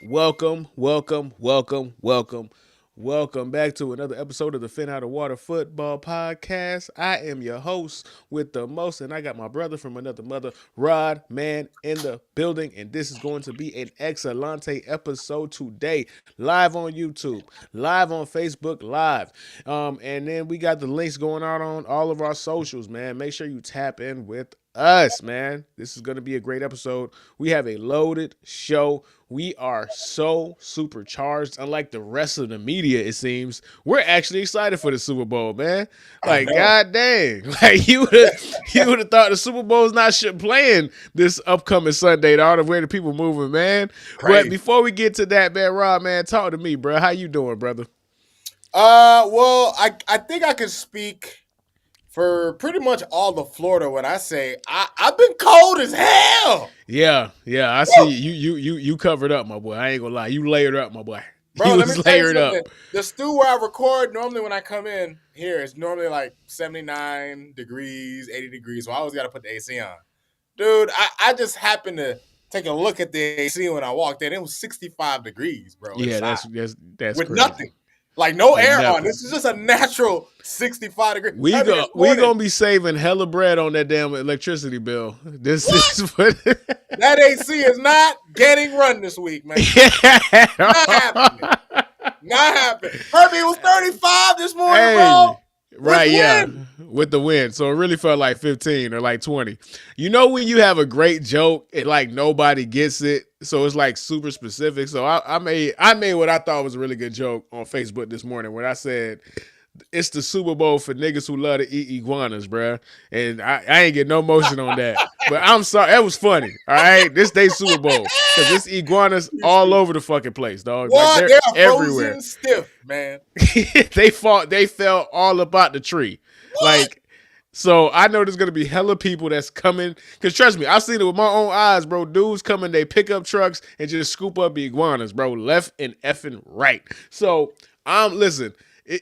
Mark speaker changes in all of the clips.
Speaker 1: Welcome back to another episode of the Fin Out of Water Football Podcast. I am your host with the most, and I got my brother from another mother, Rod Man, in the building. And this is going to be an excellente episode today, live on YouTube, live on Facebook Live. And then we got the links going out on all of our socials, man. Make sure you tap in with us, man. This is going to be a great episode. We have a loaded show. We are so supercharged. Unlike the rest of the media, it seems we're actually excited for the Super Bowl, man. Like, god dang, like you would have thought the Super Bowl's not playing this upcoming Sunday. All the way the people moving, man. Crazy. But before we get to that, man, Rob, man, talk to me, bro. How you doing, brother?
Speaker 2: Well, I think I could speak for pretty much all of Florida when I say I've been cold as hell.
Speaker 1: Yeah, I see you covered up, my boy. I ain't gonna lie, you layered up, my boy.
Speaker 2: Bro, let me tell you something. The stew where I record normally when I come in here is normally like 79 degrees, 80 degrees. So I always got to put the AC on. Dude, I just happened to take a look at the AC when I walked in. It was 65 degrees, bro.
Speaker 1: Yeah, that's
Speaker 2: with
Speaker 1: crazy.
Speaker 2: Nothing. Like no air on. This is just a natural 65 degree.
Speaker 1: We gonna be saving hella bread on that damn electricity bill. This is what
Speaker 2: that AC is not getting run this week, man. Not happening. Not happening. Herbie, it was 35 this morning, bro.
Speaker 1: Right, yeah. With the wind. So it really felt like 15 or like 20. You know when you have a great joke and like nobody gets it, so it's like super specific. So I made what I thought was a really good joke on Facebook this morning when I said it's the Super Bowl for niggas who love to eat iguanas, bruh. And I ain't get no motion on that. But I'm sorry. That was funny. All right? This day Super Bowl. Because this iguanas all over the fucking place, dog.
Speaker 2: What? Like, they're everywhere. Stiff, man.
Speaker 1: They fell all about the tree. What? Like, so I know there's going to be hella people that's coming. Because trust me, I've seen it with my own eyes, bro. Dudes coming, they pick up trucks and just scoop up the iguanas, bro. Left and effing right. So, listen.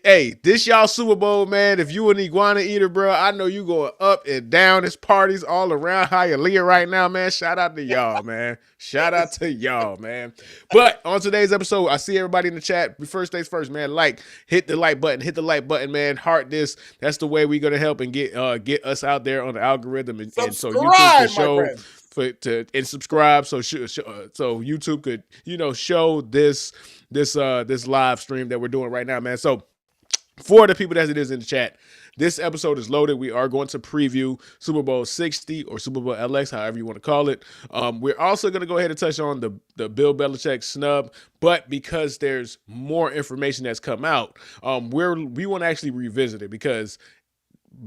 Speaker 1: Hey, this y'all Super Bowl, man. If you an iguana eater, bro, I know you going up and down. There's parties all around Hialeah right now, man. Shout out to y'all, man. Shout out to y'all, man. But on today's episode, I see everybody in the chat. First things first, man. Hit the like button, man. Heart this. That's the way we're gonna help and get us out there on the algorithm, and so YouTube can show and subscribe. So YouTube could show this live stream that we're doing right now, man. So for the people that it is in the chat, this episode is loaded. We are going to preview Super Bowl 60 or Super Bowl LX, however you want to call it. We're also going to go ahead and touch on the Bill Belichick snub, but because there's more information that's come out, we want to actually revisit it because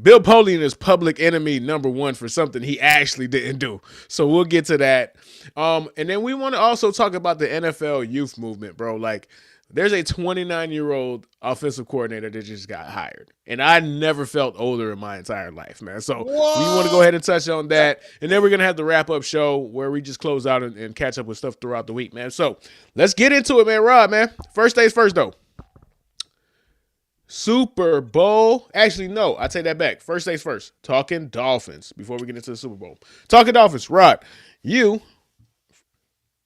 Speaker 1: Bill Polian is public enemy number one for something he actually didn't do. So we'll get to that. And then we want to also talk about the NFL youth movement, bro. Like, there's a 29-year-old offensive coordinator that just got hired. And I never felt older in my entire life, man. So we want to go ahead and touch on that. And then we're going to have the wrap-up show where we just close out and catch up with stuff throughout the week, man. So let's get into it, man. Rob, man. First things first, though. Super Bowl. Actually, no, I take that back. First things first. Talking Dolphins before we get into the Super Bowl. Talking Dolphins. Rod, you,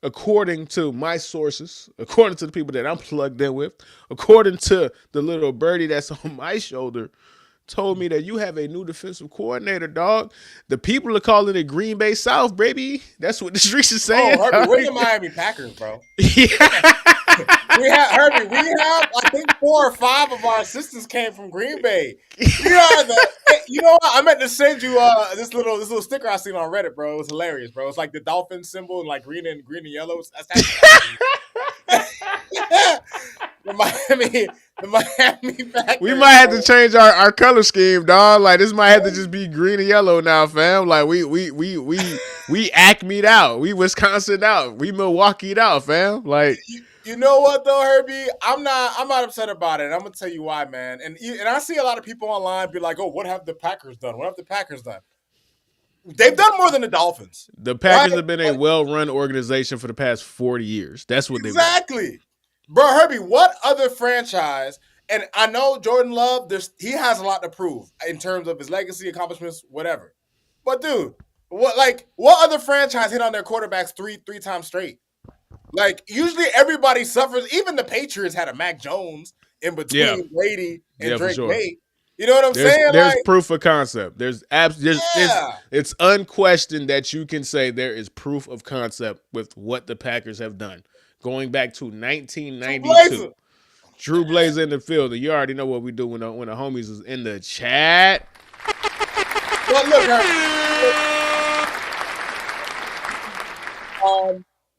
Speaker 1: according to my sources, according to the people that I'm plugged in with, according to the little birdie that's on my shoulder, told me that you have a new defensive coordinator, dog. The people are calling it Green Bay South, baby. That's what the streets are saying.
Speaker 2: Oh, Herbie, we're the Miami Packers, bro. Yeah. We have I think 4 or 5 of our assistants came from Green Bay. You know what? I meant to send you this little sticker I seen on Reddit, bro. It was hilarious, bro. It's like the dolphin symbol in like green and yellow. The Miami Packers.
Speaker 1: We might have to change our color scheme, dog. Like, this might have to just be green and yellow now, fam. Like, we Acme'd out. We Wisconsin out. We Milwaukee'd out, fam. Like,
Speaker 2: you know what though, Herbie? I'm not upset about it. I'm gonna tell you why, man. And I see a lot of people online be like, "Oh, what have the Packers done? What have the Packers done?" They've done more than the Dolphins.
Speaker 1: The Packers have been a well-run organization for the past 40 years. That's what they've done.
Speaker 2: Exactly. Bro, Herbie, what other franchise, and I know Jordan Love, he has a lot to prove in terms of his legacy, accomplishments, whatever. But dude, what other franchise hit on their quarterbacks three times straight? Like usually everybody suffers. Even the Patriots had a Mac Jones in
Speaker 1: Yeah,
Speaker 2: between Brady and
Speaker 1: yeah, for
Speaker 2: Drake
Speaker 1: sure.
Speaker 2: May. You know what I'm saying?
Speaker 1: There's
Speaker 2: Like,
Speaker 1: proof of concept.
Speaker 2: yeah,
Speaker 1: It's unquestioned that you can say there is proof of concept with what the Packers have done. Going back to
Speaker 2: True
Speaker 1: 1992.
Speaker 2: Blazer.
Speaker 1: Drew Blazer in the field. You already know what we do when the homies is in the chat.
Speaker 2: But look,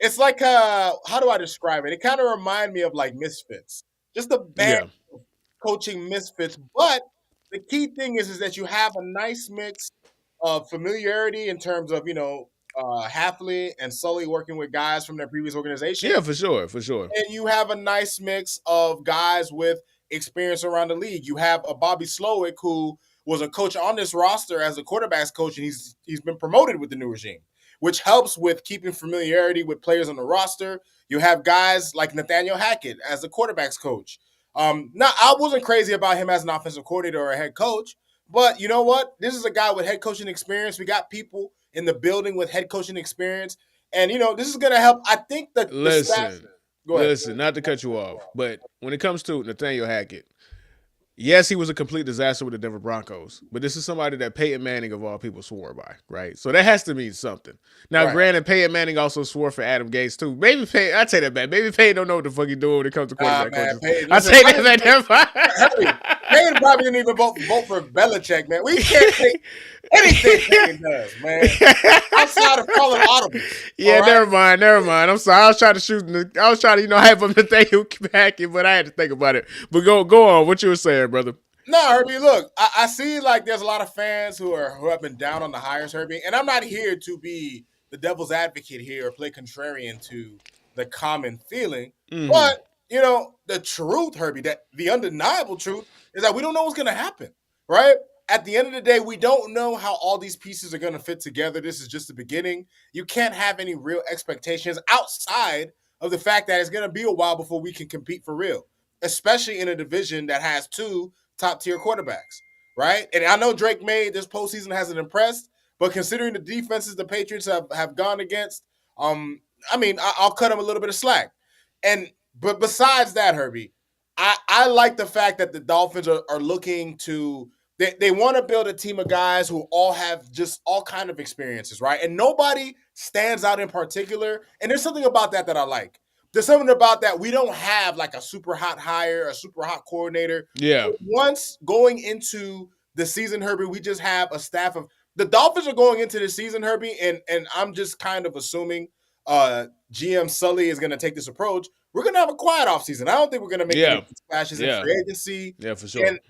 Speaker 2: it's like how do I describe it? It kind of reminds me of like Misfits, just a band
Speaker 1: Yeah.
Speaker 2: of coaching misfits. But the key thing is that you have a nice mix of familiarity in terms of Halfley and Sully working with guys from their previous organization,
Speaker 1: Yeah, for sure, for sure.
Speaker 2: and you have a nice mix of guys with experience around the league. You have a Bobby Slowick who was a coach on this roster as a quarterbacks coach, and he's been promoted with the new regime, which helps with keeping familiarity with players on the roster. You have guys like Nathaniel Hackett as a quarterbacks coach. Now I wasn't crazy about him as an offensive coordinator or a head coach, but you know what? This is a guy with head coaching experience. We got people in the building with head coaching experience, and this is going to help. I think that the staff.
Speaker 1: Listen,
Speaker 2: Go ahead.
Speaker 1: not to cut you off, but when it comes to Nathaniel Hackett, yes, he was a complete disaster with the Denver Broncos, but this is somebody that Peyton Manning of all people swore by, right? So that has to mean something. Now,
Speaker 2: Right.
Speaker 1: granted, Peyton Manning also swore for Adam Gates too. Maybe Peyton, I take that back. Maybe Peyton don't know what the fuck he's doing when it comes to quarterback
Speaker 2: Man,
Speaker 1: coaches.
Speaker 2: Peyton,
Speaker 1: I
Speaker 2: listen,
Speaker 1: take that back. Never
Speaker 2: Hurry. Payne probably didn't even vote for Belichick, man. We can't take anything Payne does, man. Outside of calling audibles.
Speaker 1: Yeah,
Speaker 2: all right?
Speaker 1: never mind. I'm sorry. I was trying to hype up Nathaniel Hackett, but I had to think about it. But go on. What you were saying, brother?
Speaker 2: No, Herbie, look, I see like there's a lot of fans who have been down on the hires, Herbie, and I'm not here to be the devil's advocate here or play contrarian to the common feeling.
Speaker 1: Mm-hmm.
Speaker 2: But the truth, Herbie, that the undeniable truth is that we don't know what's gonna happen, right? At the end of the day, we don't know how all these pieces are gonna fit together. This is just the beginning. You can't have any real expectations outside of the fact that it's gonna be a while before we can compete for real, especially in a division that has two top tier quarterbacks, right? And I know Drake May this postseason hasn't impressed, but considering the defenses the Patriots have gone against, I'll cut him a little bit of slack. But besides that, Herbie, I like the fact that the Dolphins are looking to they want to build a team of guys who all have just all kind of experiences, right? And nobody stands out in particular. And there's something about that I like. There's something about that we don't have like a super hot hire, a super hot coordinator.
Speaker 1: Yeah.
Speaker 2: Once going into the season, Herbie, we just have a staff of the Dolphins are going into the season, Herbie, and I'm just kind of assuming GM Sully is going to take this approach. We're going to have a quiet offseason. I don't think we're going to make any splashes in free agency.
Speaker 1: Yeah, for sure.
Speaker 2: And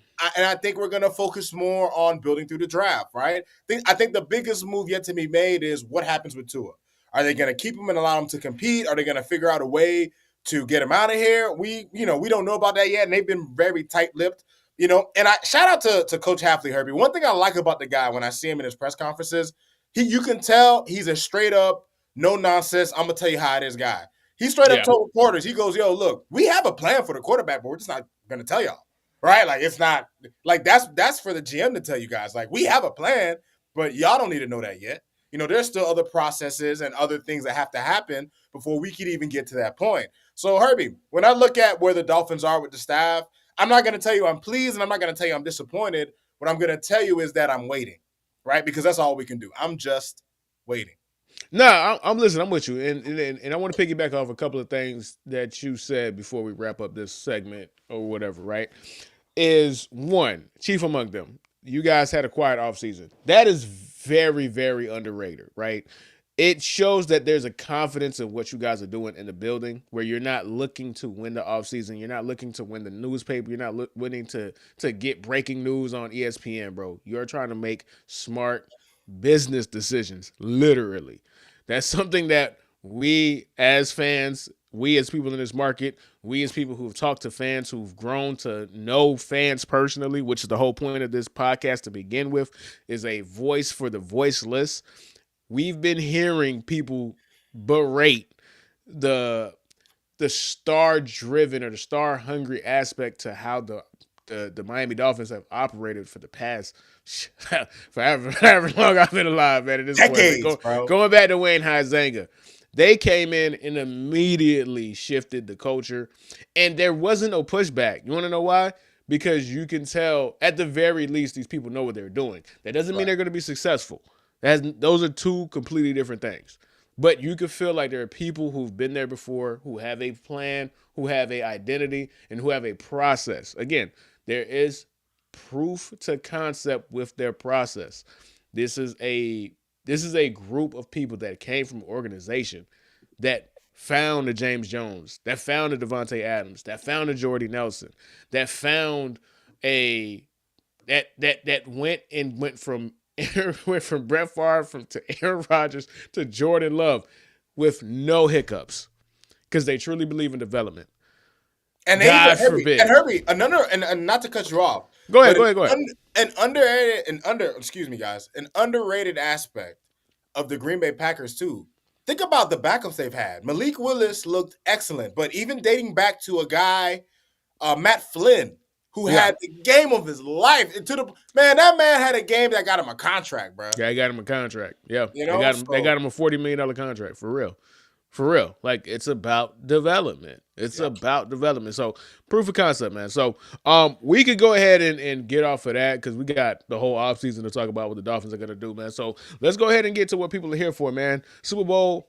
Speaker 2: I think we're going to focus more on building through the draft, right? I think the biggest move yet to be made is what happens with Tua. Are they going to keep him and allow him to compete? Are they going to figure out a way to get him out of here? We don't know about that yet, and they've been very tight-lipped. And I shout out to Coach Halfley, Herbie. One thing I like about the guy when I see him in his press conferences, you can tell he's a straight up, no nonsense. I'm gonna tell you how it is guy. He straight up told reporters, he goes, "Yo, look, we have a plan for the quarterback, but we're just not gonna tell y'all, right? Like it's not like that's for the GM to tell you guys. Like we have a plan, but y'all don't need to know that yet. There's still other processes and other things that have to happen before we could even get to that point. So Herbie, when I look at where the Dolphins are with the staff, I'm not going to tell you I'm pleased and I'm not going to tell you I'm disappointed. What I'm going to tell you is that I'm waiting, right? Because that's all we can do. I'm just waiting.
Speaker 1: No, I'm listening. I'm with you, and I want to piggyback off a couple of things that you said before we wrap up this segment or whatever. Right? Is one chief among them. You guys had a quiet offseason. That is very, very underrated, right? It shows that there's a confidence in what you guys are doing in the building where you're not looking to win the offseason. You're not looking to win the newspaper. You're not winning to get breaking news on ESPN, bro. You're trying to make smart business decisions, literally. That's something that we as fans, we as people in this market, we as people who've talked to fans who've grown to know fans personally, which is the whole point of this podcast to begin with, is a voice for the voiceless. We've been hearing people berate the star-driven or the star-hungry aspect to how the Miami Dolphins have operated for the past for however long I've been alive, man. At this
Speaker 2: decades,
Speaker 1: point,
Speaker 2: bro.
Speaker 1: Going back to Wayne Huizenga, They came in and immediately shifted the culture, and there wasn't no pushback. You want to know why? Because you can tell, at the very least, these people know what they're doing. That doesn't mean
Speaker 2: Right.
Speaker 1: they're going to be successful. Those are two completely different things. But you could feel like there are people who've been there before, who have a plan, who have a identity, and who have a process. Again, there is proof to concept with their process. This is a this is a group of people that came from an organization that found the James Jones, that found the Devontae Adams, that found the Jordy Nelson, that found a that went from went from Brett Favre to Aaron Rodgers to Jordan Love with no hiccups because they truly believe in development.
Speaker 2: And
Speaker 1: God
Speaker 2: even
Speaker 1: forbid.
Speaker 2: Herbie, another, and not to cut you off.
Speaker 1: Go ahead,
Speaker 2: but
Speaker 1: go ahead, go ahead.
Speaker 2: Excuse me, guys, an underrated aspect of the Green Bay Packers too. Think about the backups they've had. Malik Willis looked excellent, but even dating back to a guy, Matt Flynn, who
Speaker 1: Yeah.
Speaker 2: had the game of his life. That man had a game that got him a contract, bro.
Speaker 1: Yeah, they got him a contract. Yeah,
Speaker 2: You
Speaker 1: they
Speaker 2: know,
Speaker 1: got him. They got him a $40 million contract for real. For real. Like, it's about development. It's about development. So, proof of concept, man. So, we could go ahead and get off of that because we got the whole offseason to talk about what the Dolphins are going to do, man. So, let's go ahead and get to what people are here for, man. Super Bowl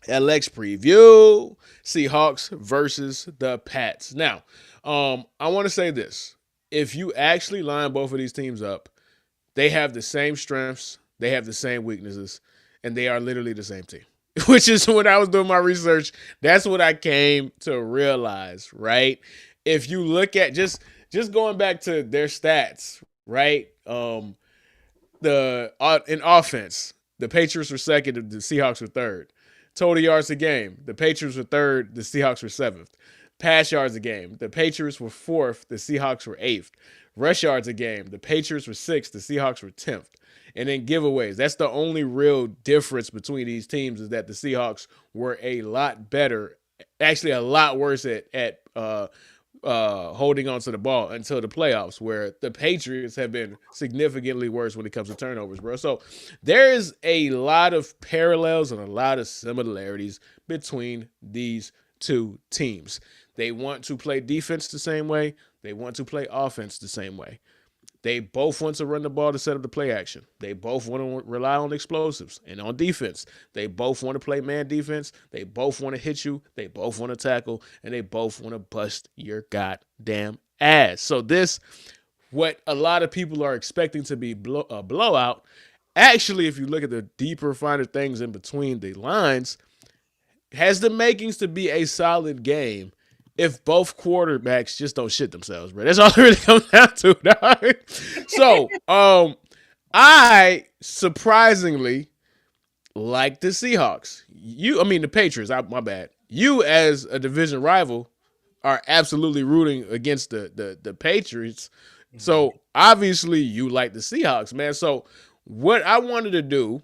Speaker 1: LX preview. Seahawks versus the Pats. Now, I want to say this. If you actually line both of these teams up, they have the same strengths, they have the same weaknesses, and they are literally the same team. Which is when I was doing my research, that's what I came to realize, right? If you look at just going back to their stats, right? In offense, the Patriots were second, the Seahawks were third. Total yards a game, the Patriots were third, the Seahawks were seventh. Pass yards a game, the Patriots were fourth, the Seahawks were eighth. Rush yards a game, the Patriots were sixth, the Seahawks were 10th. And then giveaways. That's the only real difference between these teams is that the Seahawks were a lot better, actually a lot worse at holding on to the ball until the playoffs, where the Patriots have been significantly worse when it comes to turnovers, bro. So there is a lot of parallels and a lot of similarities between these two teams. They want to play defense the same way. They want to play offense the same way. They both want to run the ball to set up the play action. They both want to rely on explosives and on defense. They both want to play man defense. They both want to hit you. They both want to tackle. And they both want to bust your goddamn ass. So this, what a lot of people are expecting to be a blowout, actually, if you look at the deeper, finer things in between the lines, has the makings to be a solid game if both quarterbacks just don't shit themselves, bro. That's all it really comes down to, dog. So, I surprisingly like the Seahawks. The Patriots. My bad. You, as a division rival, are absolutely rooting against the Patriots. So obviously, you like the Seahawks, man. So what I wanted to do,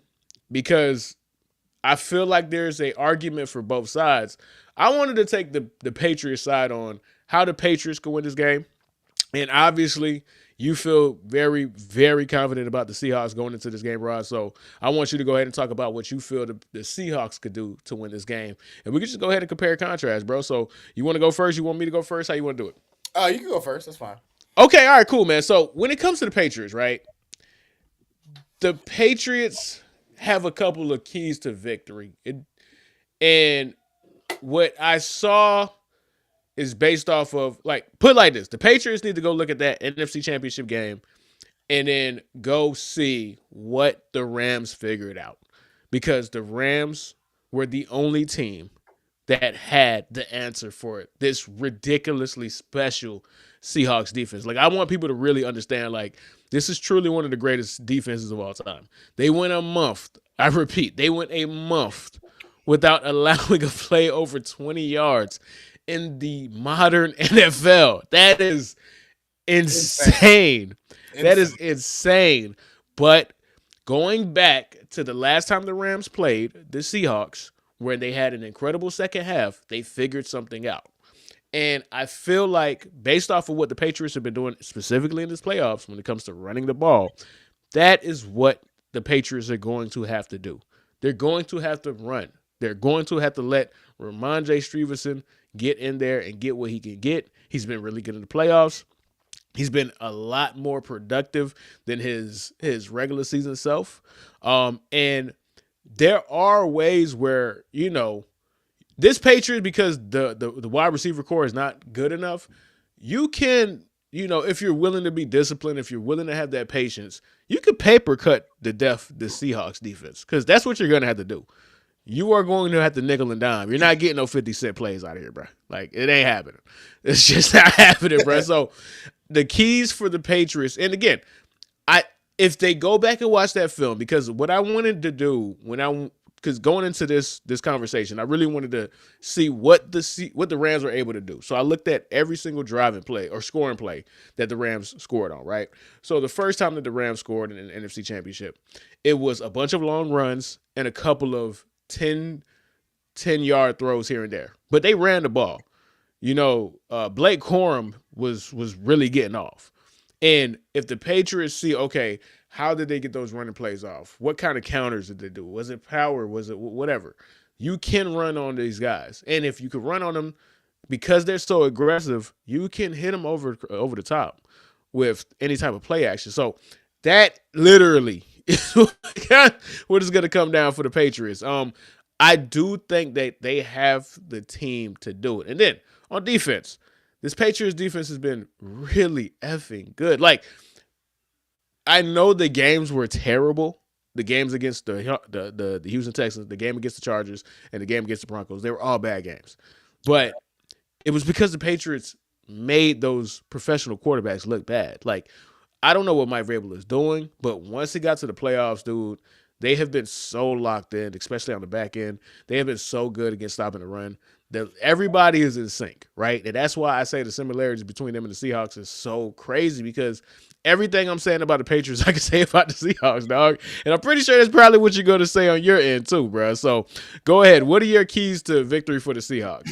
Speaker 1: because I feel like there's an argument for both sides, I wanted to take the Patriots side on how the Patriots can win this game. And obviously, you feel very, very confident about the Seahawks going into this game, Rod. So I want you to go ahead and talk about what you feel the Seahawks could do to win this game. And we can just go ahead and compare and contrast, bro. So you want to go first? You want me to go first? How you want to do it?
Speaker 2: You can go first. That's fine.
Speaker 1: Okay, all right, cool, man. So when it comes to the Patriots, right, the Patriots have a couple of keys to victory. And what I saw is based off of, put it like this. The Patriots need to go look at that NFC Championship game and then go see what the Rams figured out. Because the Rams were the only team that had the answer for this ridiculously special Seahawks defense. I want people to really understand, this is truly one of the greatest defenses of all time. They went a month. I repeat, they went a month without allowing a play over 20 yards in the modern NFL. That is insane. That is insane. But going back to the last time the Rams played the Seahawks, where they had an incredible second half, they figured something out. And I feel like, based off of what the Patriots have been doing, specifically in this playoffs, when it comes to running the ball, that is what the Patriots are going to have to do. They're going to have to run. They're going to have to let Ramondre Stevenson get in there and get what he can get. He's been really good in the playoffs. He's been a lot more productive than his regular season self. And there are ways where, this Patriots, because the wide receiver core is not good enough, you can, if you're willing to be disciplined, if you're willing to have that patience, you could paper cut the Seahawks defense, because that's what you're going to have to do. You are going to have to nickel and dime. You're not getting no 50-cent plays out of here, bro. Like, it ain't happening. It's just not happening, bro. So the keys for the Patriots, and again, if they go back and watch that film, because what I wanted to do because going into this conversation, I really wanted to see what the Rams were able to do. So I looked at every single driving play or scoring play that the Rams scored on, right? So the first time that the Rams scored in an NFC Championship, it was a bunch of long runs and a couple of 10-yard throws here and there. But they ran the ball. Blake Corum was really getting off. And if the Patriots see, okay, how did they get those running plays off? What kind of counters did they do? Was it power? Was it whatever? You can run on these guys. And if you can run on them because they're so aggressive, you can hit them over the top with any type of play action. So that literally is what is going to come down for the Patriots. I do think that they have the team to do it. And then on defense, this Patriots defense has been really effing good. Like, I know the games were terrible. The games against the Houston Texans, the game against the Chargers, and the game against the Broncos, they were all bad games. But it was because the Patriots made those professional quarterbacks look bad. Like, I don't know what Mike Vrabel is doing, but once he got to the playoffs, dude, they have been so locked in, especially on the back end. They have been so good against stopping the run that everybody is in sync, right? And that's why I say the similarities between them and the Seahawks is so crazy, because everything I'm saying about the Patriots, I can say about the Seahawks, dog. And I'm pretty sure that's probably what you're going to say on your end too, bro. So go ahead. What are your keys to victory for the Seahawks?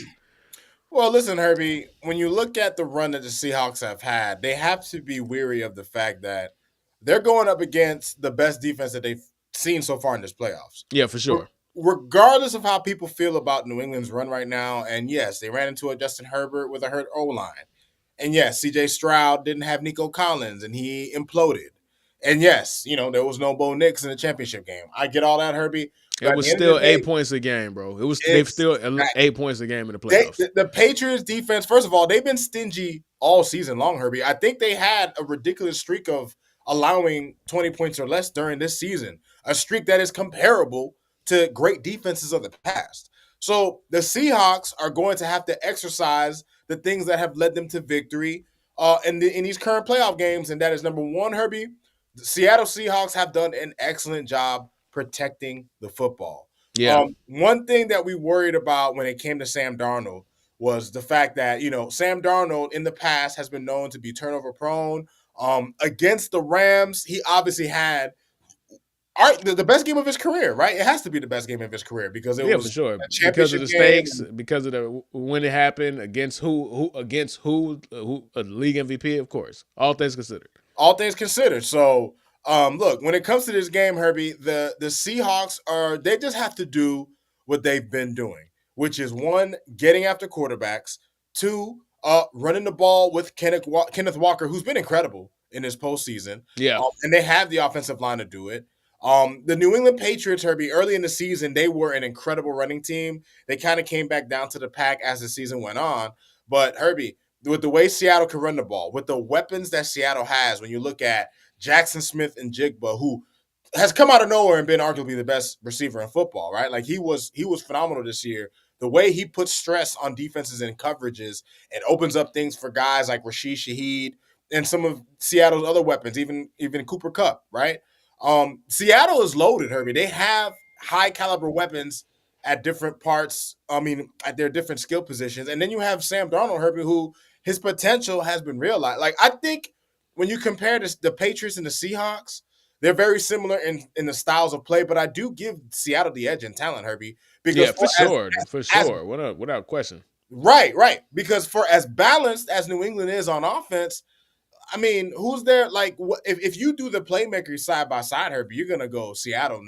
Speaker 2: Well, listen, Herbie, when you look at the run that the Seahawks have had, they have to be weary of the fact that they're going up against the best defense that they've seen so far in this playoffs.
Speaker 1: Yeah, for sure.
Speaker 2: Regardless of how people feel about New England's run right now, and yes, they ran into a Justin Herbert with a hurt O-line. And yes, CJ Stroud didn't have Nico Collins, and he imploded. And yes, there was no Bo Nix in the championship game. I get all that, Herbie.
Speaker 1: It was still 8 points a game, bro. They've still 8 points a game in the playoffs.
Speaker 2: The Patriots defense, first of all, they've been stingy all season long, Herbie. I think they had a ridiculous streak of allowing 20 points or less during this season, a streak that is comparable to great defenses of the past. So the Seahawks are going to have to exercise the things that have led them to victory in these current playoff games, and that is number one, Herbie. The Seattle Seahawks have done an excellent job protecting the football.
Speaker 1: Yeah.
Speaker 2: One thing that we worried about when it came to Sam Darnold was the fact that, Sam Darnold in the past has been known to be turnover prone. Against the Rams, he obviously had the best game of his career, right? It has to be the best game of his career because it was
Speaker 1: for sure.
Speaker 2: Because
Speaker 1: of the stakes, because of the when it happened, against who a league MVP, of course. All things considered.
Speaker 2: All things considered. So, look, when it comes to this game, Herbie, the Seahawks they just have to do what they've been doing, which is one, getting after quarterbacks, two, running the ball with Kenneth Walker, who's been incredible in his postseason.
Speaker 1: Yeah.
Speaker 2: And they have the offensive line to do it. The New England Patriots, Herbie, early in the season, they were an incredible running team. They kind of came back down to the pack as the season went on. But, Herbie, with the way Seattle can run the ball, with the weapons that Seattle has, when you look at Jackson Smith and Jigba, who has come out of nowhere and been arguably the best receiver in football, right? Like he was phenomenal this year. The way he puts stress on defenses and coverages and opens up things for guys like Rashid Shaheed and some of Seattle's other weapons, even Cooper Kupp, right? Seattle is loaded, Herbie. They have high caliber weapons at different parts. At their different skill positions. And then you have Sam Darnold, Herbie, who his potential has been realized. Like, I think when you compare the Patriots and the Seahawks, they're very similar in the styles of play, but I do give Seattle the edge in talent, Herbie.
Speaker 1: Because for sure. Without question.
Speaker 2: Right. Because for as balanced as New England is on offense, who's there? Like, if you do the playmakers side by side, Herbie, you're gonna go Seattle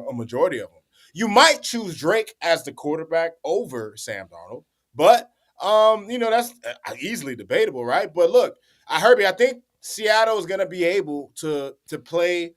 Speaker 2: a majority of them. You might choose Drake as the quarterback over Sam Darnold, but that's easily debatable, right? But look, Herbie, I think Seattle is going to be able to play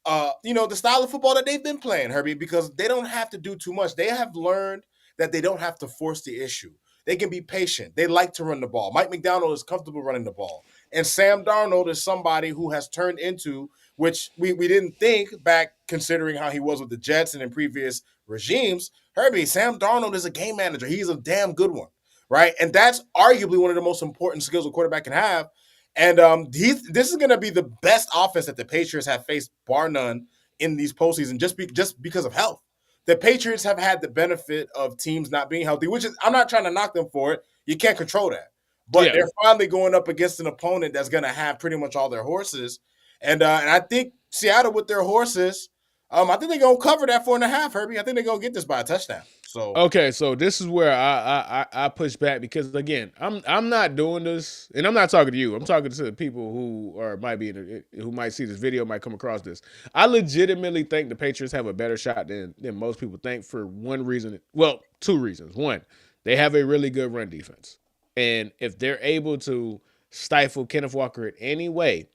Speaker 2: the style of football that they've been playing, Herbie, because they don't have to do too much. They have learned that they don't have to force the issue. They can be patient. They like to run the ball. Mike McDonald is comfortable running the ball. And Sam Darnold is somebody who has turned into, which we didn't think back considering how he was with the Jets and in previous regimes. Herbie, Sam Darnold is a game manager. He's a damn good one, right? And that's arguably one of the most important skills a quarterback can have. And this is going to be the best offense that the Patriots have faced, bar none, in these postseason, just because of health. The Patriots have had the benefit of teams not being healthy, which is, I'm not trying to knock them for it. You can't control that. But they're finally going up against an opponent that's going to have pretty much all their horses. And I think Seattle with their horses, I think they're going to cover that 4.5, Herbie. I think they're going to get this by a touchdown. So
Speaker 1: okay, so this is where I push back because again, I'm not doing this, and I'm not talking to you. I'm talking to the people who might see this video, might come across this. I legitimately think the Patriots have a better shot than most people think for one reason. Well, two reasons. One, they have a really good run defense, and if they're able to stifle Kenneth Walker in any way,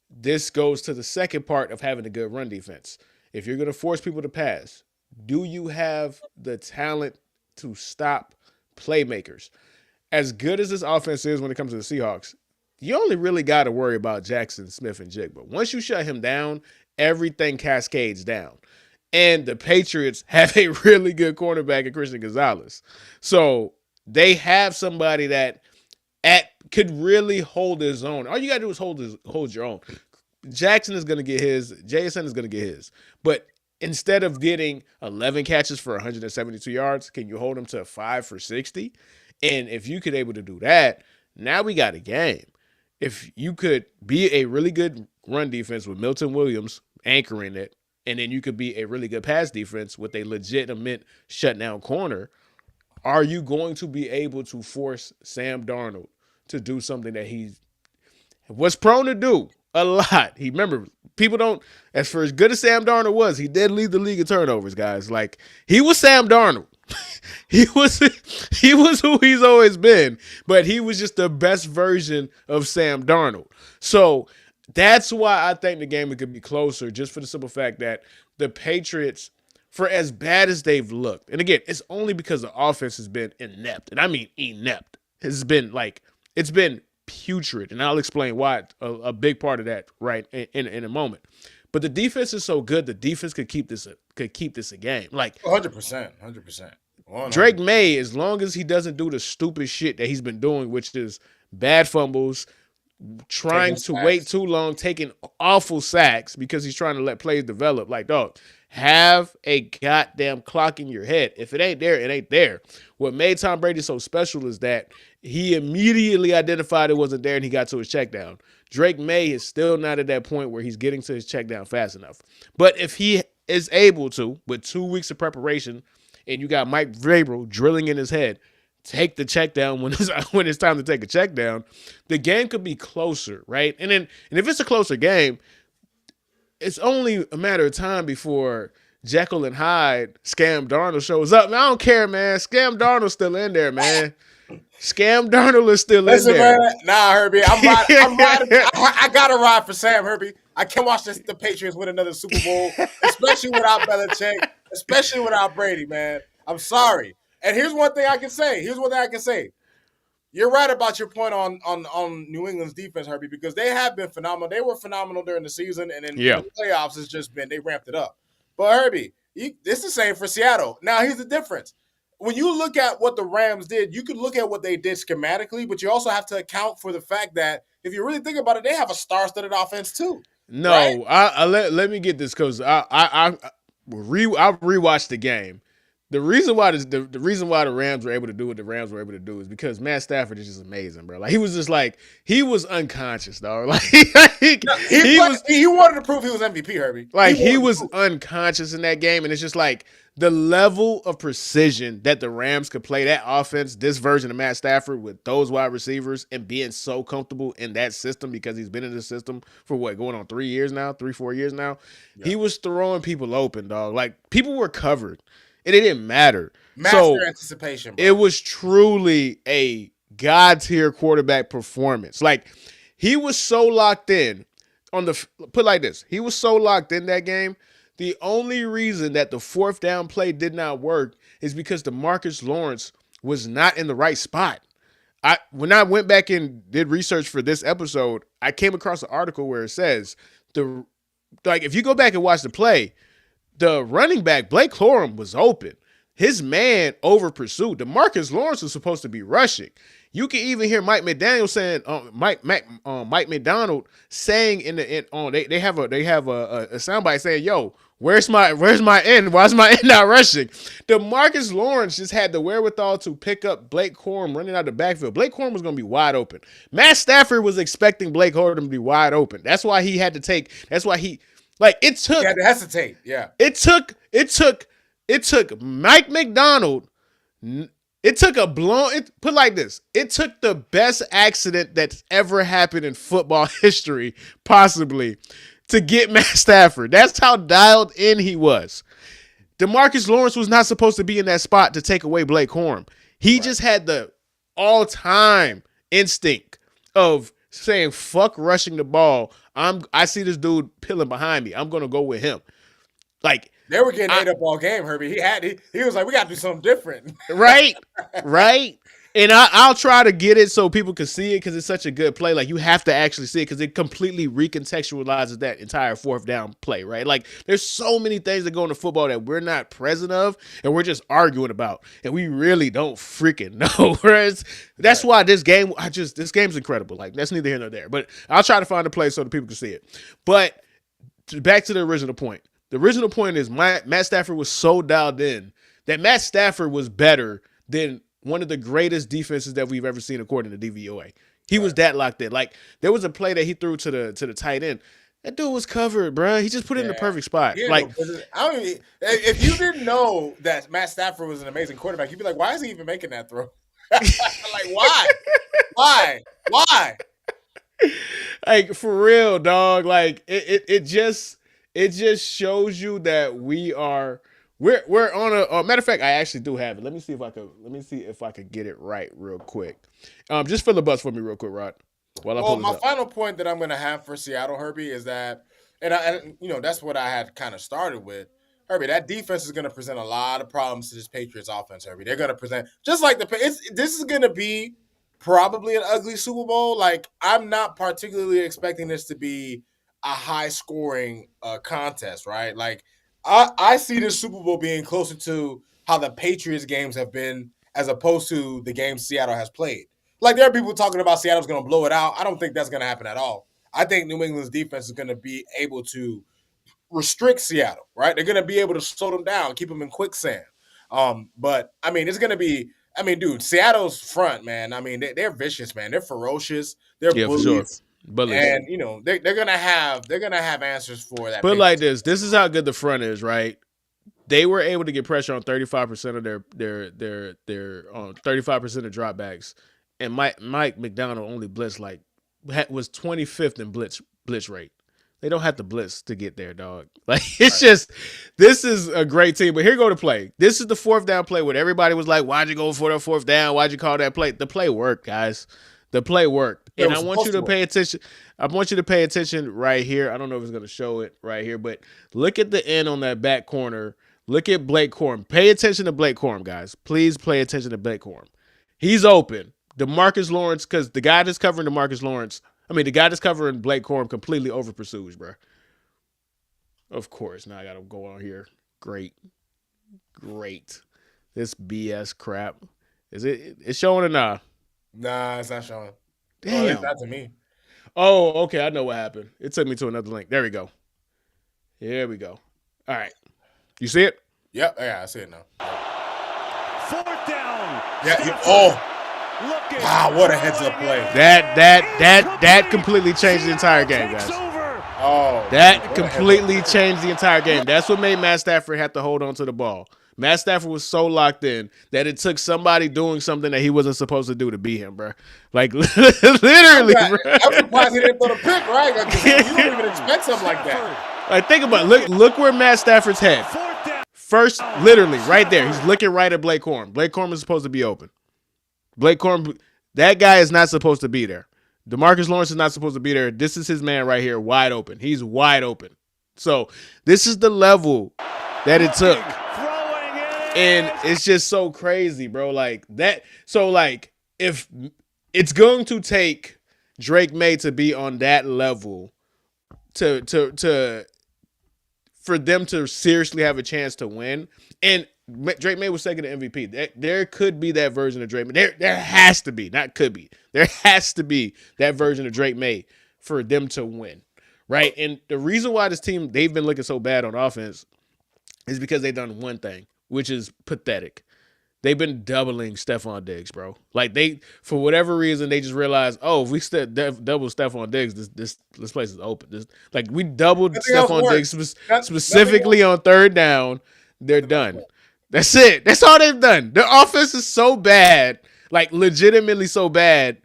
Speaker 1: this goes to the second part of having a good run defense. If you're going to force people to pass, do you have the talent to stop playmakers? As good as this offense is when it comes to the Seahawks, you only really got to worry about Jackson Smith and Jigba. Once you shut him down, everything cascades down. And the Patriots have a really good cornerback in Christian Gonzalez. So they have somebody that could really hold his own. All you got to do is hold your own. Jackson is going to get his. JSN is going to get his. But instead of getting 11 catches for 172 yards, can you hold him to 5 for 60? And if you could able to do that, now we got a game. If you could be a really good run defense with Milton Williams anchoring it, and then you could be a really good pass defense with a legitimate shutdown corner, are you going to be able to force Sam Darnold to do something that he was prone to do a lot? Remember, people don't, as for as good as Sam Darnold was, he did lead the league in turnovers, guys. Like, he was Sam Darnold. he was who he's always been, but he was just the best version of Sam Darnold. So that's why I think the game could be closer, just for the simple fact that the Patriots, for as bad as they've looked, and again, it's only because the offense has been inept, and I mean inept. It's been putrid, and I'll explain why a big part of that right in a moment. But the defense is so good, the defense could keep this a game. Like
Speaker 2: 100%.
Speaker 1: Drake May, as long as he doesn't do the stupid shit that he's been doing, which is bad fumbles, trying to wait too long, taking awful sacks because he's trying to let plays develop. Like, dog, have a goddamn clock in your head. If it ain't there, it ain't there. What made Tom Brady so special is that he immediately identified it wasn't there and he got to his check down. Drake May is still not at that point where he's getting to his check down fast enough. But if he is able to, with 2 weeks of preparation, and you got Mike Vrabel drilling in his head, take the check down when it's time to take a check down, the game could be closer, right? And if it's a closer game, it's only a matter of time before Jekyll and Hyde, Scam Darnold shows up. I don't care, man. Scam Darnold's still in there, man. Scam Darnold is still in there.
Speaker 2: Man, nah, Herbie, I'm riding. I gotta ride for Sam, Herbie. I can't watch the Patriots win another Super Bowl, especially without Belichick, especially without Brady, man. I'm sorry. And here's one thing I can say. You're right about your point on New England's defense, Herbie, because they have been phenomenal. They were phenomenal during the season, and in the playoffs, it's just been, they ramped it up. But Herbie, it's the same for Seattle. Now, here's the difference. When you look at what the Rams did, you could look at what they did schematically, but you also have to account for the fact that if you really think about it, they have a star-studded offense too.
Speaker 1: No,
Speaker 2: right?
Speaker 1: let me get this because I rewatched the game. The reason why the reason why the Rams were able to do what the Rams were able to do is because Matt Stafford is just amazing, bro. Like he was unconscious, dog. Like
Speaker 2: No,
Speaker 1: he was
Speaker 2: he wanted to prove he was MVP, Herbie.
Speaker 1: like he was unconscious in that game, and it's just like the level of precision that the Rams could play that offense, this version of Matt Stafford with those wide receivers and being so comfortable in that system because he's been in the system for what, going on 4 years now. Yeah. He was throwing people open, dog. Like people were covered. And it didn't matter.
Speaker 2: Master anticipation, bro.
Speaker 1: It was truly a God tier quarterback performance. Like he was so locked in put like this. He was so locked in that game. The only reason that the fourth down play did not work is because DeMarcus Lawrence was not in the right spot. When I went back and did research for this episode, I came across an article where it says if you go back and watch the play, the running back, Blake Corum, was open. His man over pursued. DeMarcus Lawrence was supposed to be rushing. You can even hear Mike McDaniel saying, Mike McDonald saying they have a soundbite saying, "Yo, where's my end? Why is my end not rushing?" DeMarcus Lawrence just had the wherewithal to pick up Blake Corum running out the backfield. Blake Corum was going to be wide open. Matt Stafford was expecting Blake Corum to be wide open. That's why he had to take. That's why he. Like it took.
Speaker 2: He had to hesitate. Yeah.
Speaker 1: It took Mike McDonald. It took put like this. It took the best accident that's ever happened in football history, possibly, to get Matt Stafford. That's how dialed in he was. DeMarcus Lawrence was not supposed to be in that spot to take away Blake Corum. He just had the all-time instinct of saying, fuck rushing the ball. I see this dude peeling behind me. I'm going to go with him. Like
Speaker 2: they were getting ate up all game, Herbie. He was like, we got to do something different.
Speaker 1: Right. And I'll try to get it so people can see it because it's such a good play. Like, you have to actually see it because it completely recontextualizes that entire fourth down play, right? Like, there's so many things that go into football that we're not present of and we're just arguing about. And we really don't freaking know. Whereas that's why this game's incredible. Like, that's neither here nor there. But I'll try to find a play so that people can see it. But back to the original point. The original point is Matt Stafford was so dialed in that Matt Stafford was better than one of the greatest defenses that we've ever seen according to DVOA. He was that locked in. Like, there was a play that he threw to the tight end. That dude was covered, bro. He just put it in the perfect spot.
Speaker 2: Yeah,
Speaker 1: like,
Speaker 2: if you didn't know that Matt Stafford was an amazing quarterback, you'd be like, why is he even making that throw? Like, why?
Speaker 1: Like, for real, dog. Like, it just shows you that we're on a matter of fact. I actually do have it. Let me see if I could get it right real quick. Just fill the bus for me real quick, Rod.
Speaker 2: My final point that I'm going to have for Seattle, Herbie, is that, and that's what I had kind of started with. Herbie, that defense is going to present a lot of problems to this Patriots offense, Herbie. They're going to present just like this is going to be probably an ugly Super Bowl. Like, I'm not particularly expecting this to be a high-scoring contest, right? Like, I see this Super Bowl being closer to how the Patriots games have been as opposed to the games Seattle has played. Like, there are people talking about Seattle's going to blow it out. I don't think that's going to happen at all. I think New England's defense is going to be able to restrict Seattle, right? They're going to be able to slow them down, keep them in quicksand. But, I mean, it's going to be – I mean, dude, Seattle's front, man, I mean, they're vicious, man. They're ferocious. They're bullies. For sure. Bullies. And they're gonna have answers for that.
Speaker 1: But like this is how good the front is, right? They were able to get pressure on 35% of their 35% of dropbacks, and Mike McDonald only blitzed was 25th in blitz rate. They don't have to blitz to get there, dog. Like, it's just, this is a great team. But here go the play. This is the fourth down play where everybody was like, "Why'd you go for the fourth down? Why'd you call that play?" The play worked, guys. The play worked. And I want you to pay attention. I want you to pay attention right here. I don't know if it's going to show it right here, but look at the end on that back corner. Look at Blake Corum. Pay attention to Blake Corum, guys. Please pay attention to Blake Corum. He's open. DeMarcus Lawrence, because the guy that's covering the guy that's covering Blake Corum completely over pursues, bro. Of course. Now I got to go on here. Great. This BS crap. It's showing or not?
Speaker 2: Nah, it's not showing.
Speaker 1: Damn.
Speaker 2: Well, it's not to me.
Speaker 1: Oh, okay. I know what happened. It took me to another link. There we go. Here we go. All right. You see it?
Speaker 2: Yep. Yeah, I see it now. Yeah. Oh. Wow, what a heads-up play.
Speaker 1: That completely changed the entire game, guys.
Speaker 2: Oh.
Speaker 1: That completely changed the entire game. That's what made Matt Stafford have to hold on to the ball. Matt Stafford was so locked in that it took somebody doing something that he wasn't supposed to do to beat him, bro. Like, literally, bro.
Speaker 2: I'm surprised he didn't throw the pick, right? You don't even expect something like that.
Speaker 1: Like, think about it. Look where Matt Stafford's head. First, literally, right there. He's looking right at Blake Corum. Blake Corum is supposed to be open. Blake Corum, that guy is not supposed to be there. DeMarcus Lawrence is not supposed to be there. This is his man right here, wide open. He's wide open. So this is the level that it took. And it's just so crazy, bro. Like that. So like if it's going to take Drake May to be on that level to for them to seriously have a chance to win. And Drake May was second to MVP. There could be that version of Drake May. There has to be, not could be. There has to be that version of Drake May for them to win, right? And the reason why this team, they've been looking so bad on offense is because they've done one thing, which is pathetic. They've been doubling Stephon Diggs, bro. Like for whatever reason, they just realized, oh, if we double Stephon Diggs, this place is open. We doubled Stephon Diggs specifically on third down. They're done. That's it. That's all they've done. Their offense is so bad, like legitimately so bad,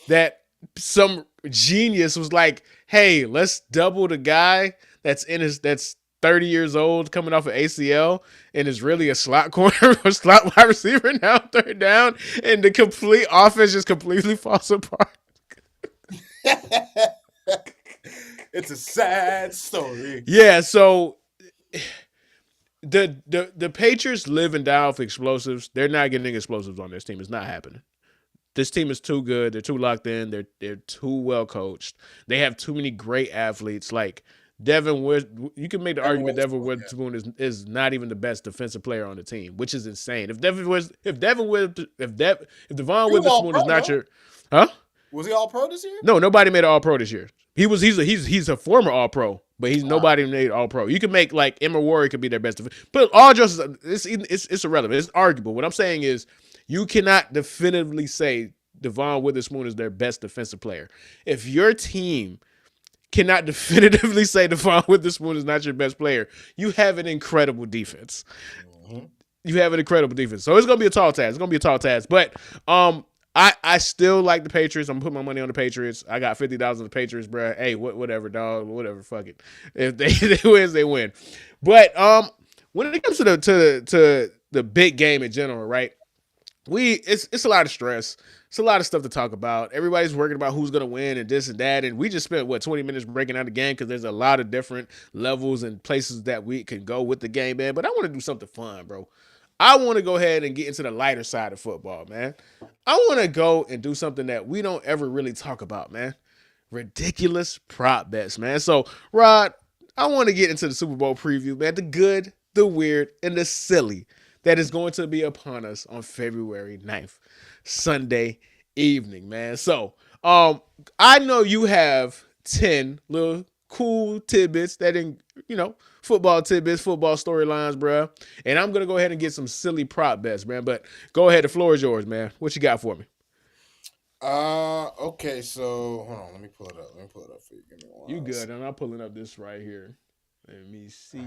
Speaker 1: that some genius was like, hey, let's double the guy that's 30 years old coming off an ACL and is really a slot corner or slot wide receiver now, third down, and the complete offense just completely falls apart.
Speaker 2: It's a sad story.
Speaker 1: Yeah, so the Patriots live and die off explosives. They're not getting explosives on this team. It's not happening. This team is too good. They're too locked in. They're too well coached. They have too many great athletes. Like Devin Witherspoon, you can make the argument Devin Witherspoon is not even the best defensive player on the team, which is insane. If Devon Witherspoon is not your, huh?
Speaker 2: Was he all pro this year?
Speaker 1: No, nobody made an all pro this year. He's a former all pro, but nobody made all pro. You can make like Emma Warrior could be their best defense, but all just it's irrelevant. It's arguable. What I'm saying is you cannot definitively say Devon Witherspoon is their best defensive player. If your team cannot definitively say Devon Witherspoon is not your best player, you have an incredible defense. Mm-hmm. You have an incredible defense. So it's gonna be a tall task. But I still like the Patriots. I'm gonna put my money on the Patriots. I got $50 on the Patriots, bro. Hey, whatever, dog. Whatever, fuck it. If they win, they win. But when it comes to the big game in general, right? It's a lot of stress. It's a lot of stuff to talk about. Everybody's working about who's going to win and this and that. And we just spent, 20 minutes breaking down the game because there's a lot of different levels and places that we can go with the game, man. But I want to do something fun, bro. I want to go ahead and get into the lighter side of football, man. I want to go and do something that we don't ever really talk about, man. Ridiculous prop bets, man. So, Rod, I want to get into the Super Bowl preview, man. The good, the weird, and the silly that is going to be upon us on February 9th, Sunday evening, man. So, I know you have 10 little cool tidbits that football tidbits, football storylines, bro. And I'm going to go ahead and get some silly prop bets, man. But go ahead. The floor is yours, man. What you got for me?
Speaker 2: Okay. So, hold on. Let me pull it up for you. Give me one.
Speaker 1: You good. And I'm pulling up this right here. Let me see.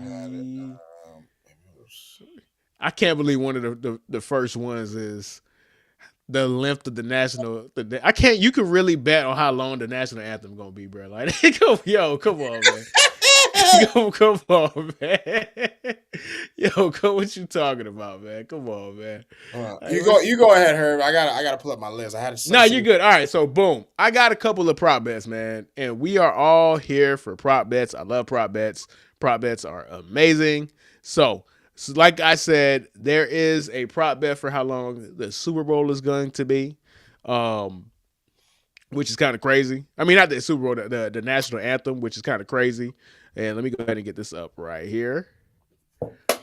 Speaker 1: I can't believe one of the first ones is the length of the national. You can really bet on how long the national anthem gonna be, bro. Like, come on, man. Come on, man. What you talking about, man? Come on, man.
Speaker 2: You go ahead, Herb. I gotta pull up my list.
Speaker 1: No, you're good. All right, so boom. I got a couple of prop bets, man, and we are all here for prop bets. I love prop bets. Prop bets are amazing. So like I said, there is a prop bet for how long the Super Bowl is going to be, which is kind of crazy. I mean, not the Super Bowl, the national anthem, which is kind of crazy. And let me go ahead and get this up right here.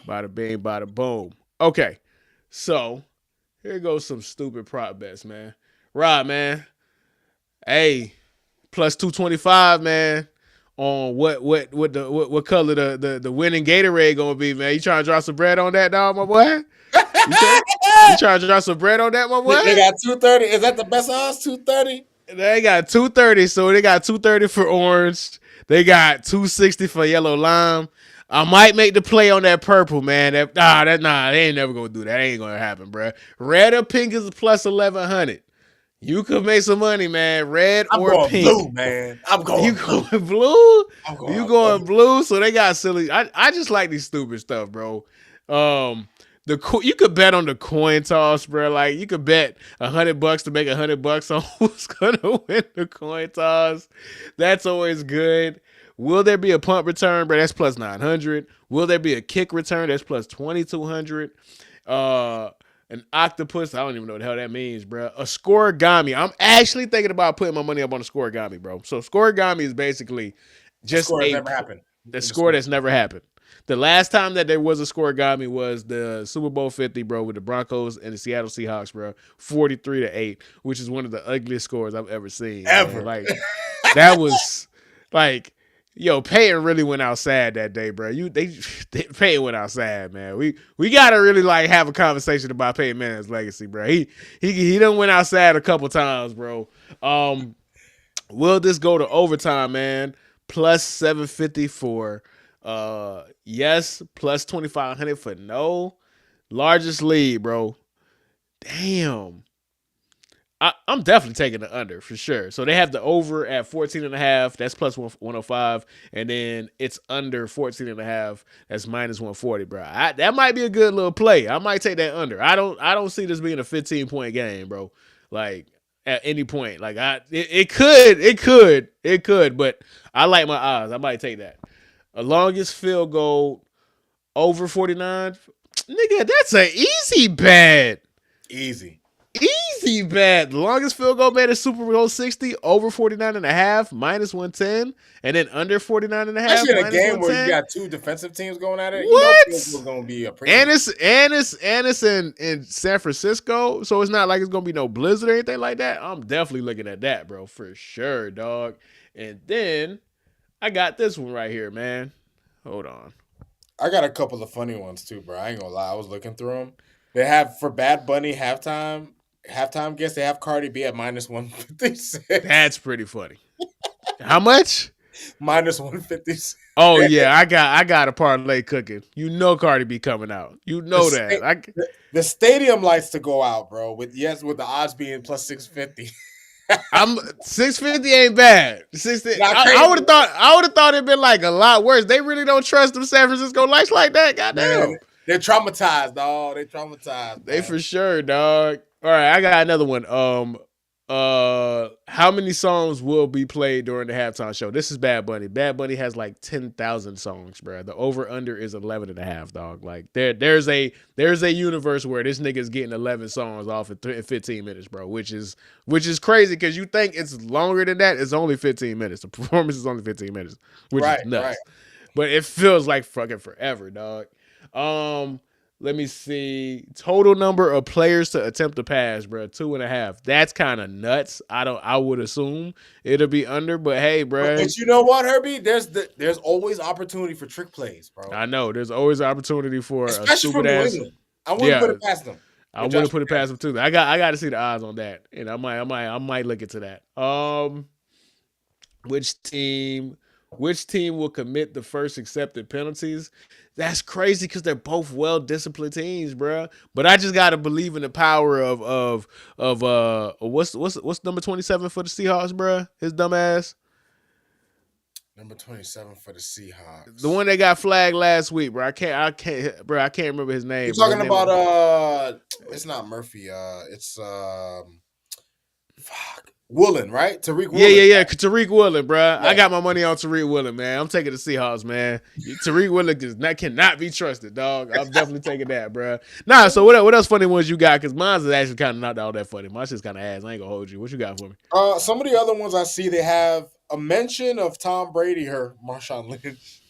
Speaker 1: Bada bing, bada boom. Okay, so here goes some stupid prop bets, man. Rod, man. Hey, plus 225, man. On what color the winning Gatorade gonna be, man? You trying to drop some bread on that, dog, my boy? You trying to drop some bread on that, my boy?
Speaker 2: They got 230. Is that the best odds? 230.
Speaker 1: They got 230, so they got 230 for orange. They got 260 for yellow lime. I might make the play on that purple, man. They ain't never gonna do that. That ain't gonna happen, bro. Red or pink is plus 1100. You could make some money, man. Red
Speaker 2: I'm
Speaker 1: or
Speaker 2: going
Speaker 1: pink.
Speaker 2: blue, man. I'm going
Speaker 1: You
Speaker 2: blue.
Speaker 1: going blue?
Speaker 2: I'm going
Speaker 1: You going blue? So they got silly. I just like these stupid stuff, bro. You could bet on the coin toss, bro. Like you could bet $100 to make $100 on who's gonna win the coin toss. That's always good. Will there be a punt return, bro? That's plus 900. Will there be a kick return? That's plus 2200. An octopus, I don't even know what the hell that means, bro. A scoregami. I'm actually thinking about putting my money up on a scoregami, bro. So scoregami is basically just
Speaker 2: score never happened.
Speaker 1: The score that's never happened. The last time that there was a scoregami was the Super Bowl 50, bro, with the Broncos and the Seattle Seahawks, bro. 43-8, which is one of the ugliest scores I've ever seen.
Speaker 2: Ever.
Speaker 1: Man. Like that was like, yo, Peyton really went outside that day, bro. Peyton went outside, man. We gotta really like have a conversation about Peyton Manning's legacy, bro. He done went outside a couple times, bro. Will this go to overtime, man? Plus 750 for yes, plus 2500 for no. Largest lead, bro. Damn. I'm definitely taking the under for sure. So they have the over at 14.5. That's plus 105. And then it's under 14.5. That's minus 140, bro. That might be a good little play. I might take that under. I don't see this being a 15-point game, bro. Like at any point. Like it could, but I like my odds. I might take that. A longest field goal over 49. Nigga, that's an easy bet.
Speaker 2: Easy
Speaker 1: Bet. The longest field goal made is Super Bowl 60 over 49.5 minus 110, and then under 49.5.
Speaker 2: Especially in a game where you got two defensive teams going at it. What? You know it's going to be a premium.
Speaker 1: And it's in San Francisco, so it's not like it's going to be no blizzard or anything like that. I'm definitely looking at that, bro, for sure, dog. And then I got this one right here, man. Hold on.
Speaker 2: I got a couple of funny ones too, bro. I ain't gonna lie. I was looking through them. They have for Bad Bunny halftime guess they have Cardi B at minus 156.
Speaker 1: That's pretty funny. How much?
Speaker 2: Minus 156.
Speaker 1: Oh yeah, I got a parlay cooking. You know Cardi B coming out. You know that.
Speaker 2: The stadium lights to go out, bro. With the odds being plus 650.
Speaker 1: I'm 650 ain't bad. 650. I would have thought it'd been like a lot worse. They really don't trust them San Francisco lights like that. Goddamn.
Speaker 2: Man, they're traumatized, dog. They traumatized.
Speaker 1: They for sure, dog. All right, I got another one. How many songs will be played during the halftime show? This is Bad Bunny. Bad Bunny has like 10,000 songs, bro. The over under is 11.5, dog. Like there's a universe where this nigga's getting 11 songs off in 15 minutes, bro. Which is crazy because you think it's longer than that. It's only 15 minutes. The performance is only 15 minutes, which is nuts. Right. But it feels like fucking forever, dog. Let me see. Total number of players to attempt to pass, bro. 2.5. That's kind of nuts. I would assume it'll be under, but hey, bro.
Speaker 2: But you know what, Herbie? There's always opportunity for trick plays, bro.
Speaker 1: I know. There's always opportunity for
Speaker 2: especially for New England. I wouldn't put it past them.
Speaker 1: I wouldn't put it past them too. I got to see the odds on that, and I might look into that. Which team will commit the first accepted penalties? That's crazy because they're both well-disciplined teams, bro. But I just gotta believe in the power of what's number 27 for the Seahawks, bro? His dumb ass.
Speaker 2: Number 27 for the Seahawks.
Speaker 1: The one that got flagged last week, bro. I can't remember his name.
Speaker 2: You're talking about it's not Murphy. It's Woolen, right? Tariq Woolen.
Speaker 1: Yeah. Tariq Woolen, bro. Yeah. I got my money on Tariq Woolen, man. I'm taking the Seahawks, man. Tariq Woolen cannot be trusted, dog. I'm definitely taking that, bro. Nah, so what else funny ones you got? Because mine's is actually kind of not all that funny. Mine's just kind of ass. I ain't gonna hold you. What you got for me?
Speaker 2: Some of the other ones I see, they have a mention of Tom Brady or Marshawn Lynch.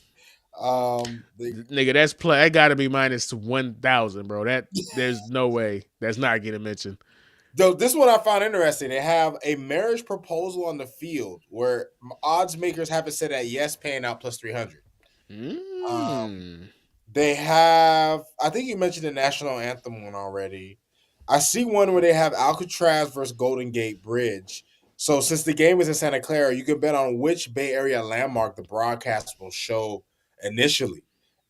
Speaker 1: Nigga, that got to be minus 1,000, bro. There's no way that's not getting mentioned.
Speaker 2: Though this one I found interesting. They have a marriage proposal on the field where odds makers have it set at yes, paying out plus 300. They have, I think you mentioned the national anthem one already. I see one where they have Alcatraz versus Golden Gate Bridge. So since the game is in Santa Clara, you can bet on which Bay Area landmark the broadcast will show initially.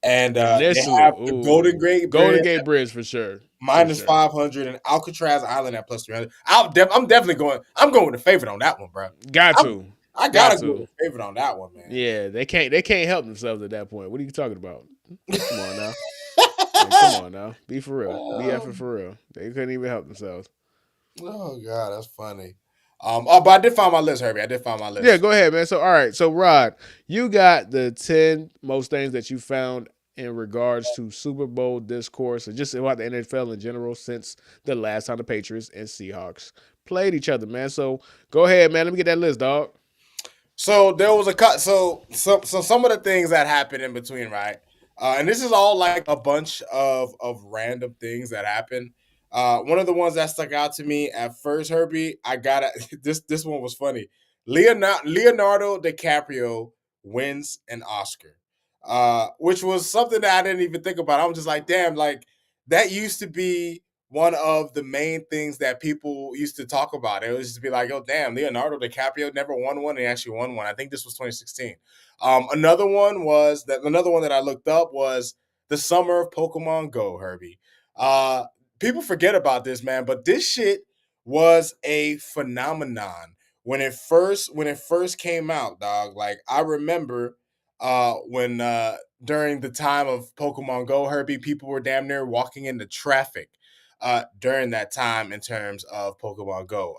Speaker 2: And they
Speaker 1: Initially,
Speaker 2: have the Golden
Speaker 1: ooh,
Speaker 2: Gate
Speaker 1: Golden
Speaker 2: Bridge
Speaker 1: Gate Bridge for sure, for
Speaker 2: minus
Speaker 1: sure.
Speaker 2: 500 and Alcatraz Island at plus 300. I'm definitely going. I'm going with the favorite on that one, bro.
Speaker 1: Got
Speaker 2: I'm,
Speaker 1: to,
Speaker 2: I
Speaker 1: got
Speaker 2: gotta go
Speaker 1: to.
Speaker 2: with the favorite on that one, man.
Speaker 1: Yeah, they can't help themselves at that point. What are you talking about? Come on now. Like, come on now. Be for real. Be effing
Speaker 2: um,
Speaker 1: for real. They couldn't even help themselves.
Speaker 2: oh god, that's funny. Oh, but I did find my list, Herbie. I did find my
Speaker 1: Yeah,
Speaker 2: list.
Speaker 1: go ahead, man. So, all right. So, Rod, you got the 10 most things that you found in regards to Super Bowl discourse and just about the NFL in general since the last time the Patriots and Seahawks played each other, man. So, go ahead, man. Let me get that list, dog.
Speaker 2: So there was a cut. So some of the things that happened in between, right? And this is all like a bunch of random things that happened. One of the ones that stuck out to me at first, Herbie, I got it. This one was funny. Leonardo DiCaprio wins an Oscar, which was something that I didn't even think about. I was just like, damn, like that used to be one of the main things that people used to talk about. It was just to be like, oh, damn, Leonardo DiCaprio never won one. And he actually won one. I think this was 2016. Another one that I looked up was the summer of Pokemon Go, Herbie. Uh, People forget about this, man, but this shit was a phenomenon when it first came out, dog. Like I remember when during the time of Pokemon Go, Herbie, people were damn near walking into traffic during that time in terms of Pokemon Go.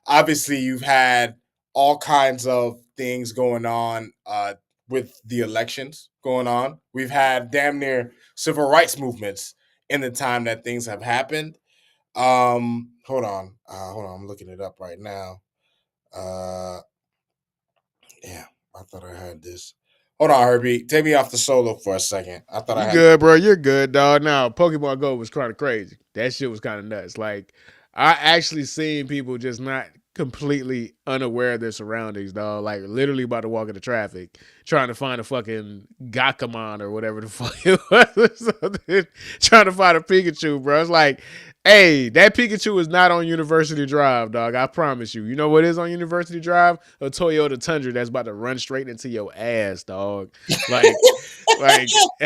Speaker 2: Obviously, you've had all kinds of things going on with the elections going on. We've had damn near civil rights movements in the time that things have happened. Hold on, I'm looking it up right now. Uh, yeah, I thought I had this. Hold on, Herbie, take me off the solo for a second. I thought I
Speaker 1: You
Speaker 2: had.
Speaker 1: good, bro. You're good, dog. Now, Pokemon Go was kind of crazy. That shit was kind of nuts. Like, I actually seen people just not completely unaware of their surroundings, dog. Like, literally about to walk into traffic, trying to find a fucking Gakamon or whatever the fuck it was. Trying to find a Pikachu, bro. It's like, hey, that Pikachu is not on University Drive, dog. I promise you. You know what is on University Drive? A Toyota Tundra that's about to run straight into your ass, dog. Like,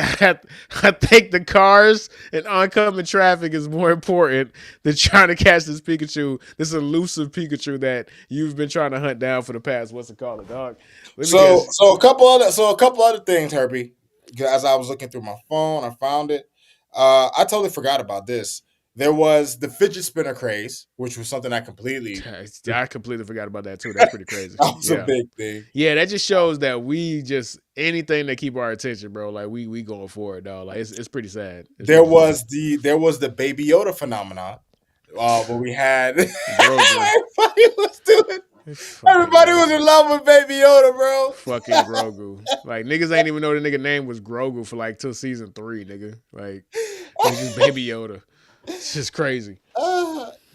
Speaker 1: I think the cars and oncoming traffic is more important than trying to catch this Pikachu, this elusive Pikachu that you've been trying to hunt down for the past, what's it called, dog? Let me
Speaker 2: So
Speaker 1: guess.
Speaker 2: a couple other things, Herbie. As I was looking through my phone, I found it. I totally forgot about this. There was the fidget spinner craze, which was something I completely
Speaker 1: I completely forgot about that too. That's pretty crazy.
Speaker 2: that was a
Speaker 1: Yeah.
Speaker 2: big thing.
Speaker 1: Yeah, that just shows that we just anything that keep our attention, bro. Like we going for it, dog. Like it's pretty sad. It's
Speaker 2: There
Speaker 1: pretty sad.
Speaker 2: was the Baby Yoda phenomenon, where we had
Speaker 1: Grogu.
Speaker 2: everybody was doing.
Speaker 1: Fucking
Speaker 2: Everybody was in
Speaker 1: Grogu.
Speaker 2: love with Baby Yoda, bro.
Speaker 1: Fucking Grogu. Like niggas ain't even know the nigga name was Grogu for like till season 3, nigga. Like it was just Baby Yoda. It's just crazy.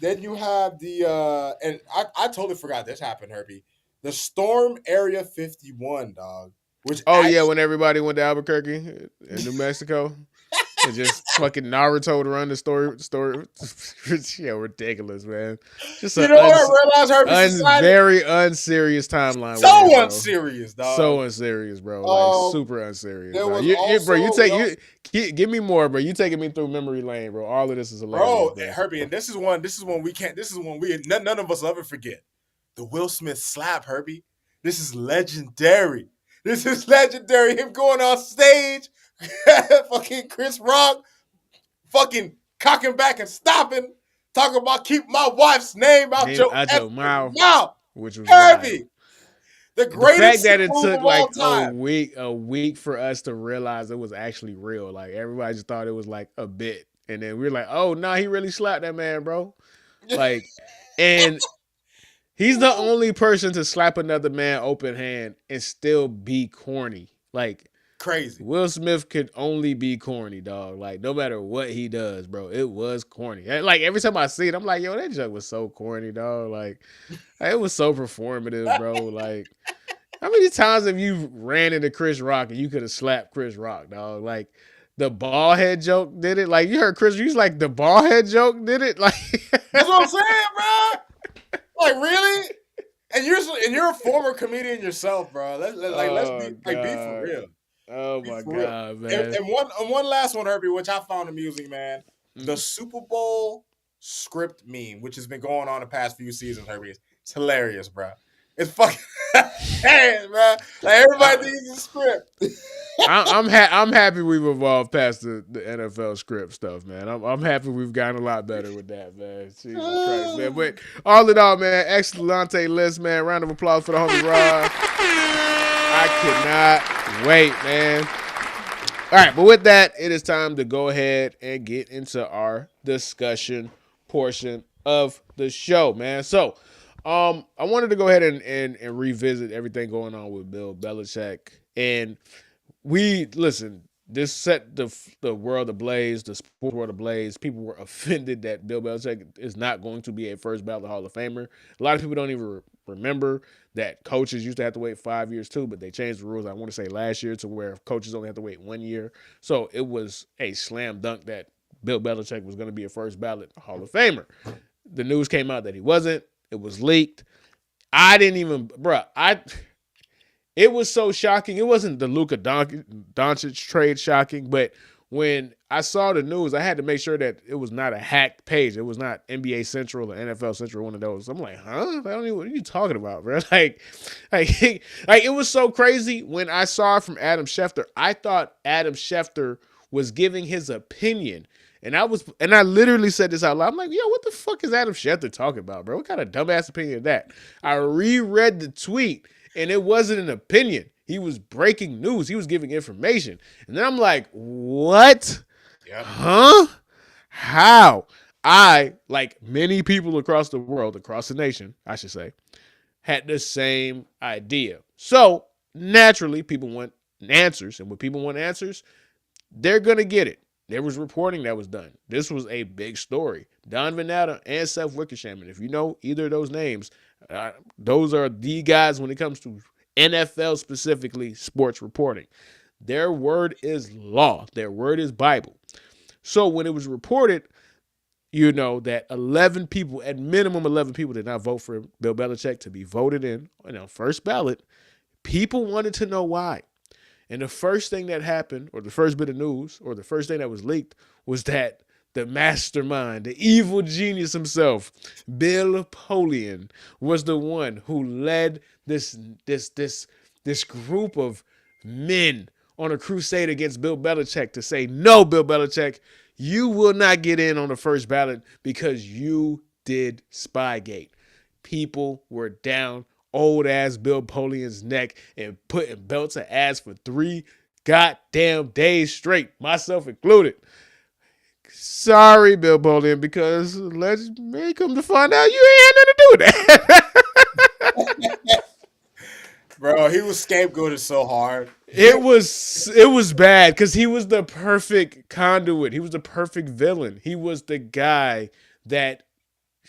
Speaker 2: Then you have and I totally forgot this happened, Herbie. The Storm Area 51, dog, which
Speaker 1: Oh yeah,
Speaker 2: actually
Speaker 1: when everybody went to Albuquerque in New Mexico. And just fucking Naruto to run the story. Yeah, ridiculous, man. Just
Speaker 2: you
Speaker 1: a
Speaker 2: know what I realized, Herbie? Society
Speaker 1: very unserious timeline we're in,
Speaker 2: so
Speaker 1: bro.
Speaker 2: unserious, dog.
Speaker 1: So unserious, bro. Like
Speaker 2: Um,
Speaker 1: super unserious,
Speaker 2: there
Speaker 1: bro.
Speaker 2: was
Speaker 1: Bro, you
Speaker 2: also
Speaker 1: take give me more, bro. You taking me through memory lane, bro. All of this is hilarious, bro.
Speaker 2: Herbie, and this is one none of us will ever forget. The Will Smith slap, Herbie. This is legendary. This is legendary. Him going on stage, fucking Chris Rock, fucking cocking back and stopping, talking about keep my wife's name out
Speaker 1: Name
Speaker 2: your
Speaker 1: out your
Speaker 2: effing
Speaker 1: mouth,
Speaker 2: mouth.
Speaker 1: which was wild.
Speaker 2: Herbie, the
Speaker 1: The fact
Speaker 2: greatest
Speaker 1: that it
Speaker 2: move
Speaker 1: took
Speaker 2: of all
Speaker 1: like
Speaker 2: time.
Speaker 1: a week for us to realize it was actually real. Like everybody just thought it was like a bit, and then we were like, "Oh no, he really slapped that man, bro!" Like, and he's the only person to slap another man open hand and still be corny. Like
Speaker 2: Crazy.
Speaker 1: Will Smith could only be corny, dog. Like no matter what he does, bro, it was corny. Like every time I see it, I'm like, "Yo, that joke was so corny, dog." Like it was so performative, bro. Like. How many times have you ran into Chris Rock and you could have slapped Chris Rock, dog? Like the ball head joke did it. Like you heard Chris, you was like the ball head joke did it. Like
Speaker 2: that's what I'm saying, bro. Like really? And you're a former comedian yourself, bro. Let's be for real.
Speaker 1: Oh my God, man.
Speaker 2: And one last one, Herbie, which I found amusing, man. The Super Bowl script meme, which has been going on the past few seasons, Herbie. It's hilarious, bro. It's fucking hilarious, bro. Like everybody needs a script.
Speaker 1: I'm happy we've evolved past the NFL script stuff, man. I'm happy we've gotten a lot better with that, man. Jesus Christ, man. But all in all, man, excellent list, man. Round of applause for the homie Rod. I cannot wait, man. All right, but with that, it is time to go ahead and get into our discussion portion of the show, man. So, I wanted to go ahead and revisit everything going on with Bill Belichick. And this set the world ablaze, the sports world ablaze. People were offended that Bill Belichick is not going to be a first ballot Hall of Famer. A lot of people don't even remember that coaches used to have to wait 5 years too, but they changed the rules, I want to say last year, to where coaches only have to wait 1 year. So it was a slam dunk that Bill Belichick was going to be a first ballot Hall of Famer. The news came out that he wasn't. It was leaked. It was so shocking. It wasn't the Luka Doncic trade shocking, but when I saw the news, I had to make sure that it was not a hacked page. It was not NBA Central or NFL Central, one of those. I'm like, huh? I don't even, what are you talking about, bro? Like it was so crazy when I saw it from Adam Schefter. I thought Adam Schefter was giving his opinion. And I literally said this out loud. I'm like, yo, what the fuck is Adam Schefter talking about, bro? What kind of dumbass opinion is that? I reread the tweet, and it wasn't an opinion. He was breaking news. He was giving information. And then I'm like, what?
Speaker 2: Yep.
Speaker 1: Huh? How? I, like many people across the world, across the nation, I should say, had the same idea. So, naturally, people want answers. And when people want answers, they're going to get it. There was reporting that was done. This was a big story. Don Vanatta and Seth Wickersham. And if you know either of those names, those are the guys when it comes to NFL specifically sports reporting. Their word is law. Their word is Bible. So when it was reported, that 11 people, at minimum 11 people, did not vote for Bill Belichick to be voted in on first ballot, people wanted to know why. And the first thing that happened, or the first bit of news, or the first thing that was leaked, was that the mastermind, the evil genius himself, Bill Polian, was the one who led this group of men on a crusade against Bill Belichick to say, no, Bill Belichick, you will not get in on the first ballot because you did Spygate. People were down old ass Bill Polian's neck and putting belts of ass for 3 goddamn days straight, myself included. Sorry, Bill Polian, because let's may come to find out you ain't had nothing to do with that.
Speaker 2: Bro, he was scapegoated so hard.
Speaker 1: It was bad because he was the perfect conduit. He was the perfect villain. He was the guy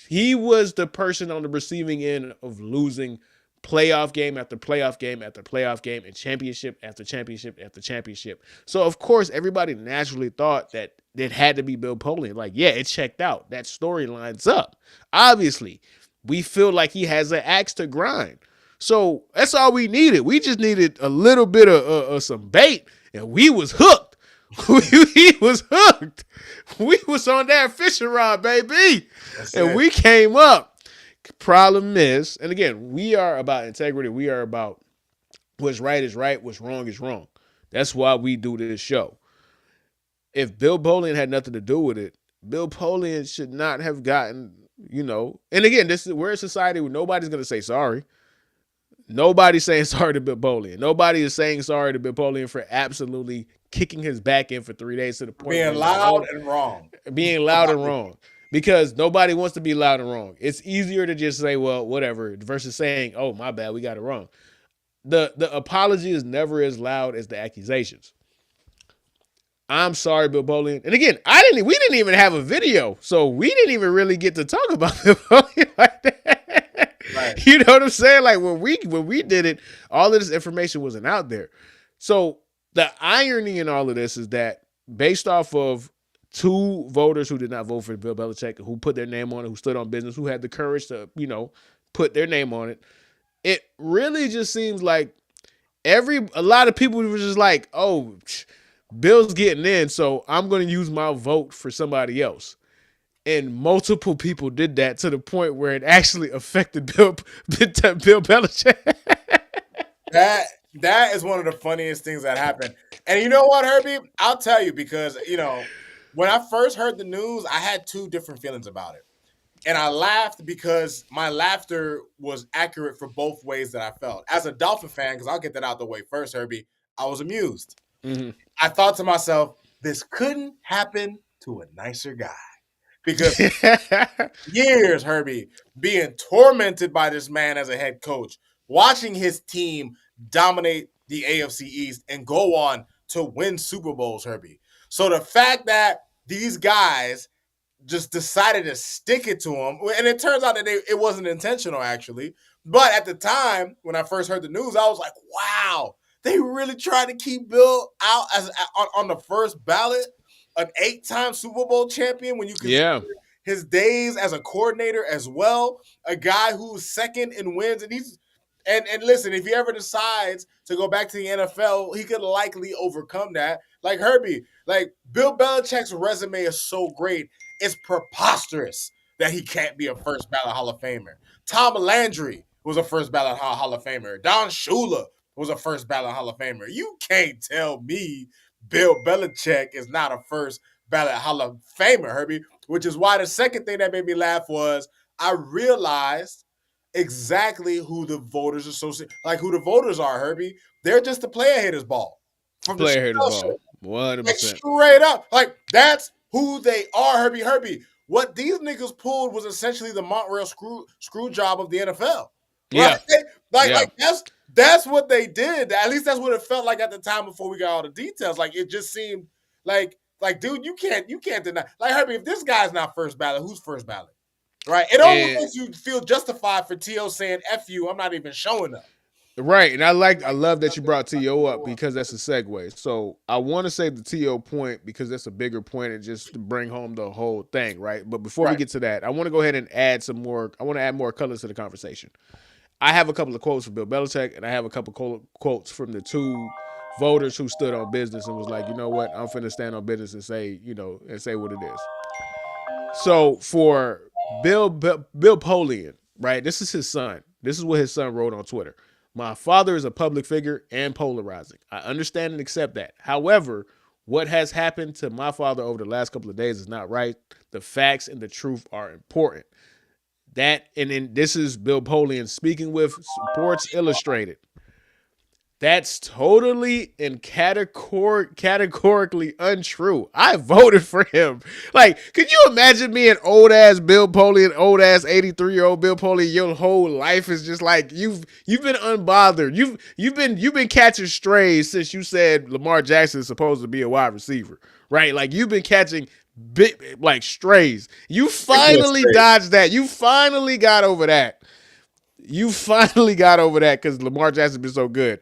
Speaker 1: he was the person on the receiving end of losing playoff game after playoff game after playoff game and championship after championship after championship. So, of course, everybody naturally thought that it had to be Bill Polian. Like, yeah, it checked out. That story lines up. Obviously, we feel like he has an axe to grind. So, that's all we needed. We just needed a little bit of some bait, and we was hooked. We was hooked. We was on that fishing rod, baby. We came up. Problem is, and again, we are about integrity. We are about what's right is right, what's wrong is wrong. That's why we do this show. If Bill Polian had nothing to do with it, Bill Polian should not have gotten, and again, we're a society where nobody's going to say sorry. Nobody's saying sorry to Bill Polian. Nobody is saying sorry to Bill Polian for absolutely kicking his back in for 3 days to the point
Speaker 2: being loud and wrong.
Speaker 1: Being loud and wrong. Because nobody wants to be loud and wrong. It's easier to just say, well, whatever, versus saying, oh, my bad, we got it wrong. The apology is never as loud as the accusations. I'm sorry, Bill Polian. And again, we didn't even have a video, so we didn't even really get to talk about Bill Polian like that. Right. You know what I'm saying? Like when we did it, all of this information wasn't out there. So the irony in all of this is that based off of two voters who did not vote for Bill Belichick, who put their name on it, who stood on business, who had the courage to, put their name on it. It really just seems like a lot of people were just like, oh, Bill's getting in, so I'm going to use my vote for somebody else. And multiple people did that to the point where it actually affected Bill Belichick.
Speaker 2: That is one of the funniest things that happened. And you know what, Herbie? I'll tell you because, when I first heard the news, I had two different feelings about it. And I laughed because my laughter was accurate for both ways that I felt. As a Dolphin fan, because I'll get that out the way first, Herbie, I was amused. Mm-hmm. I thought to myself, this couldn't happen to a nicer guy. Because years, Herbie, being tormented by this man as a head coach, watching his team dominate the AFC East and go on to win Super Bowls, Herbie. So the fact that these guys just decided to stick it to him, and it turns out that it wasn't intentional, actually. But at the time, when I first heard the news, I was like, wow, they really tried to keep Bill out on the first ballot, an 8-time Super Bowl champion, when you consider his days as a coordinator as well, a guy who's second in wins, and listen, if he ever decides to go back to the NFL, he could likely overcome that. Like Herbie, like Bill Belichick's resume is so great, it's preposterous that he can't be a first ballot Hall of Famer. Tom Landry was a first ballot Hall of Famer. Don Shula was a first ballot Hall of Famer. You can't tell me Bill Belichick is not a first ballot Hall of Famer, Herbie, which is why the second thing that made me laugh was I realized exactly who the voters who the voters are, Herbie. They're just the player haters ball.
Speaker 1: From the player haters ball. 100%.
Speaker 2: Like straight up. Like that's who they are, Herbie. What these niggas pulled was essentially the Montreal screw job of the NFL. Right?
Speaker 1: Yeah.
Speaker 2: Like that's what they did. At least that's what it felt like at the time before we got all the details. Like it just seemed like dude, you can't deny. Like Herbie, if this guy's not first ballot, who's first ballot? Right? It almost makes you feel justified for T.O. saying F you, I'm not even showing up.
Speaker 1: Right, and I love that you brought T.O. up because that's a segue. So I want to say the T.O. point because that's a bigger point and just to bring home the whole thing, right? But before we get to that, I want to go ahead and add some more. I want to add more colors to the conversation. I have a couple of quotes from Bill Belichick, and I have a couple of quotes from the two voters who stood on business and was like, you know what, I'm finna stand on business and say, and say what it is. So for Bill Polian, right? This is his son. This is what his son wrote on Twitter. My father is a public figure and polarizing. I understand and accept that. However, what has happened to my father over the last couple of days is not right. The facts and the truth are important. That, and then this is Bill Polian speaking with Sports Illustrated. That's totally and categorically untrue. I voted for him. Like, could you imagine me an old ass Bill Polian, old ass 83-year-old Bill Polian? Your whole life is just like you've been unbothered. You've been catching strays since you said Lamar Jackson is supposed to be a wide receiver, right? Like you've been catching strays. You finally dodged that. You finally got over that. Because Lamar Jackson's been so good.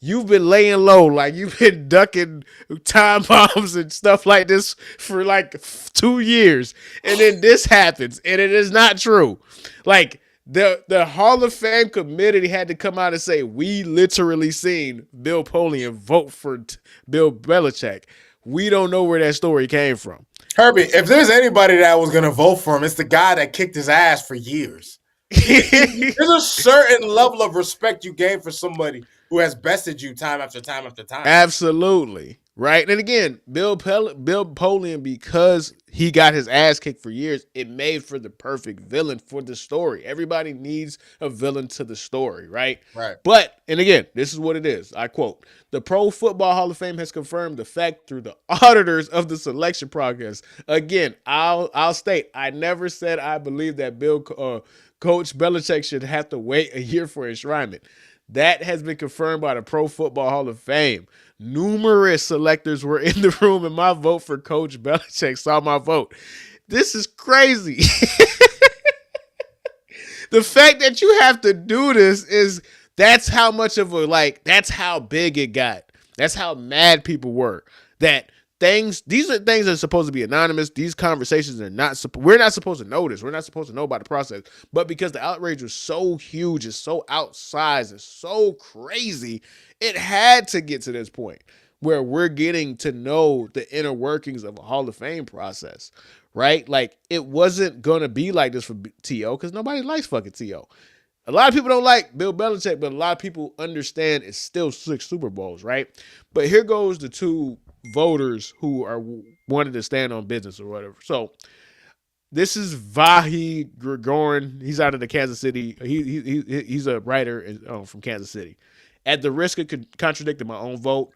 Speaker 1: You've been laying low, like you've been ducking time bombs and stuff like this for like 2 years. And then this happens, and it is not true. Like the Hall of Fame committee had to come out and say, we literally seen Bill Polian vote for Bill Belichick. We don't know where that story came from.
Speaker 2: Herbie, if there's anybody that was going to vote for him, it's the guy that kicked his ass for years. There's a certain level of respect you gain for somebody who has bested you time after time after time.
Speaker 1: Absolutely. Right. And again, Bill Polian, because he got his ass kicked for years, it made for the perfect villain for the story. Everybody needs a villain to the story, right?
Speaker 2: Right.
Speaker 1: But, and again, this is what it is. I quote, the Pro Football Hall of Fame has confirmed the fact through the auditors of the selection process. Again, I'll state, I never said I believe that Coach Belichick should have to wait a year for enshrinement. That has been confirmed by the Pro Football Hall of Fame. Numerous selectors were in the room, and my vote for Coach Belichick saw my vote. This is crazy. The fact that you have to do this that's how much of that's how big it got. That's how mad people were that these are things that are supposed to be anonymous. These conversations are not, we're not supposed to know this. We're not supposed to know about the process. But because the outrage was so huge, it's so outsized, it's so crazy, it had to get to this point where we're getting to know the inner workings of a Hall of Fame process, right? Like, it wasn't going to be like this for T.O. because nobody likes fucking T.O. A lot of people don't like Bill Belichick, but a lot of people understand it's still 6 Super Bowls, right? But here goes the two voters who are wanted to stand on business or whatever. So this is Vahi Gregorin. He's out of the Kansas City. He's a writer from Kansas City. At the risk of contradicting my own vote,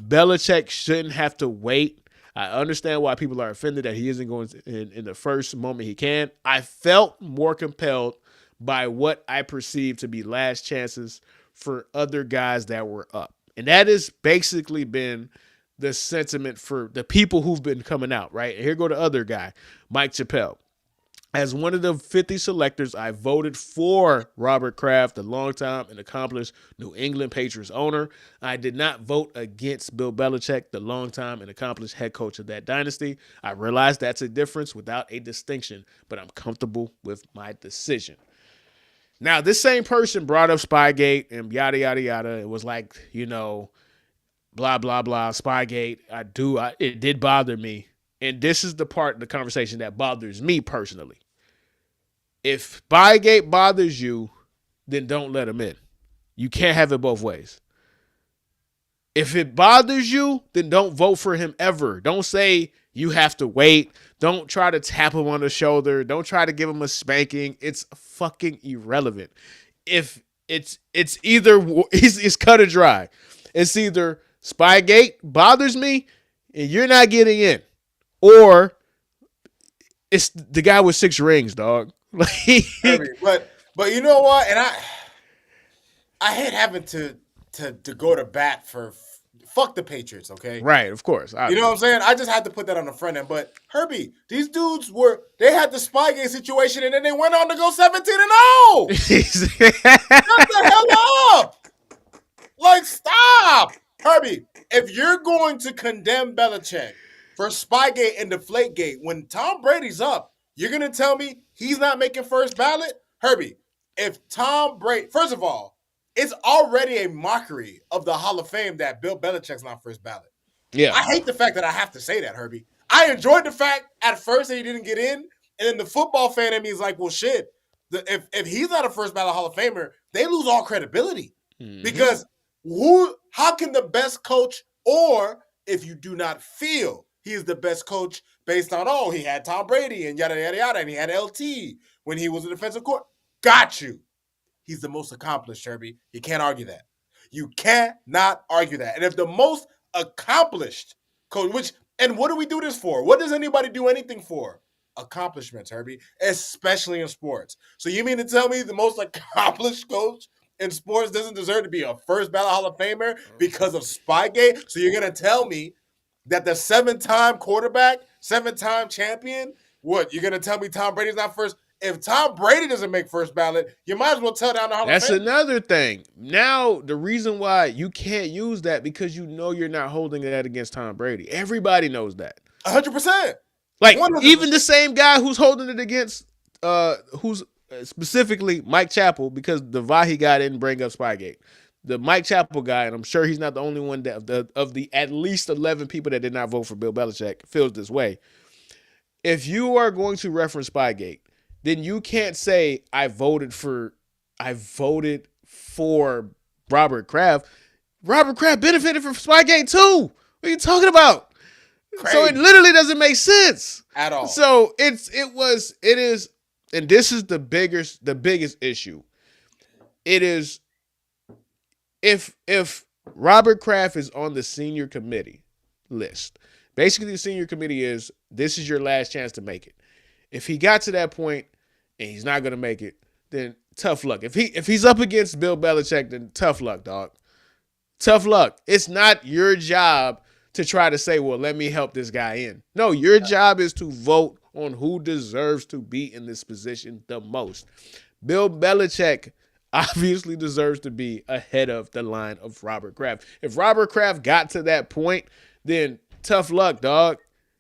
Speaker 1: Belichick shouldn't have to wait. I understand why people are offended that he isn't going in the first moment he can. I felt more compelled by what I perceived to be last chances for other guys that were up. And that has basically been the sentiment for the people who've been coming out, right? And here go the other guy, Mike Chappelle. As one of the 50 selectors, I voted for Robert Kraft, the longtime and accomplished New England Patriots owner. I did not vote against Bill Belichick, the longtime and accomplished head coach of that dynasty. I realize that's a difference without a distinction, but I'm comfortable with my decision. Now, this same person brought up Spygate and yada, yada, yada. It was like, blah, blah, blah, Spygate. It did bother me. And this is the part of the conversation that bothers me personally. If Spygate bothers you, then don't let him in. You can't have it both ways. If it bothers you, then don't vote for him ever. Don't say you have to wait. Don't try to tap him on the shoulder. Don't try to give him a spanking. It's fucking irrelevant. If it's either, it's cut or dry. It's either Spygate bothers me and you're not getting in, or it's the guy with 6 rings, dog.
Speaker 2: But you know what? And I hate having to go to bat for fuck the Patriots, okay?
Speaker 1: Right, of course.
Speaker 2: You know what I'm saying? I just had to put that on the front end. But Herbie, these dudes they had the Spygate situation and then they went on to go 17-0. Shut the hell up! Like, stop! Herbie, if you're going to condemn Belichick for Spygate and Deflategate, when Tom Brady's up, you're going to tell me he's not making first ballot? Herbie, if Tom Brady, first of all, it's already a mockery of the Hall of Fame that Bill Belichick's not first ballot.
Speaker 1: Yeah.
Speaker 2: I hate the fact that I have to say that, Herbie. I enjoyed the fact at first that he didn't get in, and then the football fan in me is like, well, shit, if he's not a first ballot Hall of Famer, they lose all credibility. Mm-hmm. Because how can the best coach, or if you do not feel he is the best coach based on, he had Tom Brady and yada, yada, yada, and he had LT when he was a defensive coordinator. Got you. He's the most accomplished, Herbie. You can't argue that. You cannot argue that. And if the most accomplished coach, and what do we do this for? What does anybody do anything for? Accomplishments, Herbie, especially in sports. So you mean to tell me the most accomplished coach in sports doesn't deserve to be a first ballot Hall of Famer because of Spygate? So you're going to tell me that the 7-time quarterback, 7-time champion, you're going to tell me Tom Brady's not first? If Tom Brady doesn't make first ballot, you might as well tell down the Hall of Fame.
Speaker 1: That's another thing. Now, the reason why you can't use that because you're not holding that against Tom Brady. Everybody knows that.
Speaker 2: 100%.
Speaker 1: Like, 100%. Even the same guy who's holding it against, who's specifically Mike Chappell, because the Vahi guy didn't bring up Spygate. The Mike Chappell guy, and I'm sure he's not the only one that of the at least 11 people that did not vote for Bill Belichick feels this way. If you are going to reference Spygate, then you can't say I voted for Robert Kraft. Robert Kraft benefited from Spygate too. What are you talking about? Crazy. So it literally doesn't make sense
Speaker 2: at all.
Speaker 1: So it is, and this is the biggest issue. It is if Robert Kraft is on the senior committee list. Basically, the senior committee this is your last chance to make it. If he got to that point and he's not going to make it, then tough luck. If he's up against Bill Belichick, then tough luck, dog. Tough luck. It's not your job to try to say, well, let me help this guy in. No, your job is to vote on who deserves to be in this position the most. Bill Belichick obviously deserves to be ahead of the line of Robert Kraft. If Robert Kraft got to that point, then Tough luck, dog.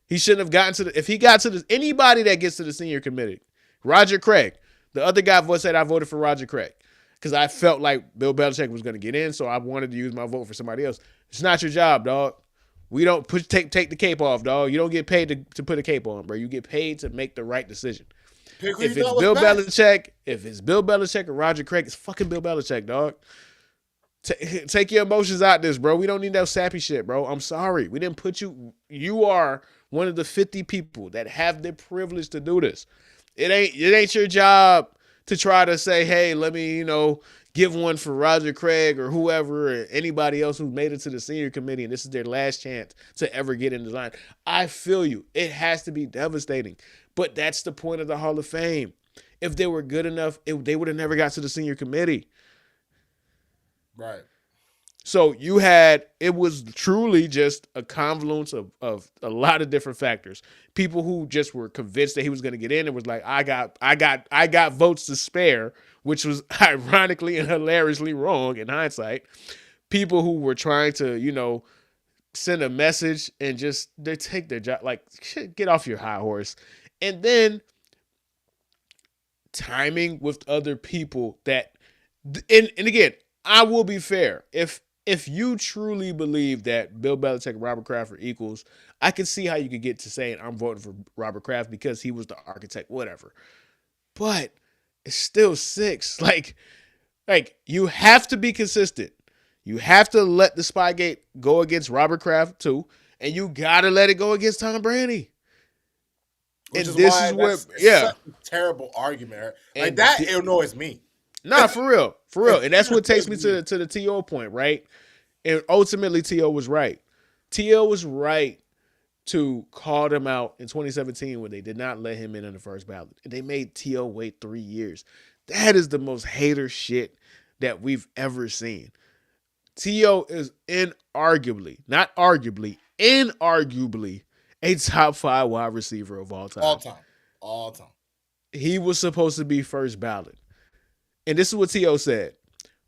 Speaker 1: He shouldn't have gotten to the. If he got to the anybody that gets to the senior committee, Roger Craig, the other guy said I voted for Roger Craig because I felt like Bill Belichick was going to get in, so I wanted to use my vote for somebody else. It's not your job, dog. We don't take the cape off, dog. You don't get paid to put a cape on, bro. You get paid to make the right decision. If it's Bill Belichick or Roger Craig, it's fucking Bill Belichick, dog. Take your emotions out this, bro. We don't need that sappy shit, bro. I'm sorry. We didn't put you. You are one of the 50 people that have the privilege to do this. It ain't your job to try to say, hey, let me, give one for Roger Craig or whoever or anybody else who made it to the senior committee and this is their last chance to ever get in the line. I feel you. It has to be devastating. But that's the point of the Hall of Fame. If they were good enough, they would have never got to the senior committee.
Speaker 2: Right.
Speaker 1: So it was truly just a confluence of a lot of different factors. People who just were convinced that he was going to get in and was like, I got votes to spare, which was ironically and hilariously wrong in hindsight. People who were trying to, send a message and just they take their job, like, shit, get off your high horse. And then timing with other people that, and again, I will be fair. If you truly believe that Bill Belichick and Robert Kraft are equals, I can see how you could get to saying I'm voting for Robert Kraft because he was the architect, whatever. But it's still 6. Like you have to be consistent. You have to let the Spygate go against Robert Kraft too, and you gotta let it go against Tom Brady.
Speaker 2: Which is why such a terrible argument. Like that, it annoys me.
Speaker 1: Nah, for real. And that's what takes me to the T.O. point, right? And ultimately, T.O. was right. T.O. was right to call them out in 2017 when they did not let him in the first ballot. And they made T.O. wait 3 years. That is the most hater shit that we've ever seen. T.O. is inarguably a top 5 wide receiver of all time.
Speaker 2: All time.
Speaker 1: He was supposed to be first ballot. And this is what T.O. said.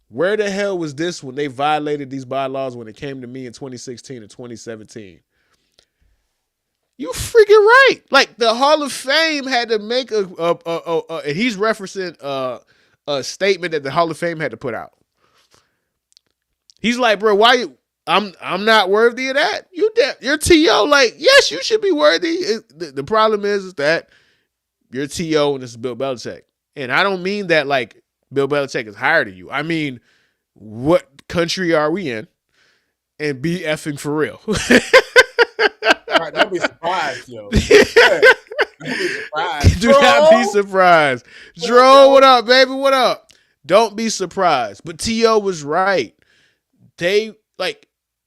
Speaker 1: Where the hell was this when they violated these bylaws when it came to me in 2016 and 2017? You freaking right. Like, the Hall of Fame had to make and he's referencing a statement that the Hall of Fame had to put out. He's like, bro, why you? I'm not worthy of that. You're T.O. Like, yes, you should be worthy. The problem is that you're T.O. and this is Bill Belichick. And I don't mean that like Bill Belichick is higher than you. I mean, what country are we in? And be effing for real.
Speaker 2: Right, don't be surprised, yo. Don't be surprised.
Speaker 1: Do not be surprised. Dro, what up, baby? What up? Don't be surprised. But T.O. was right.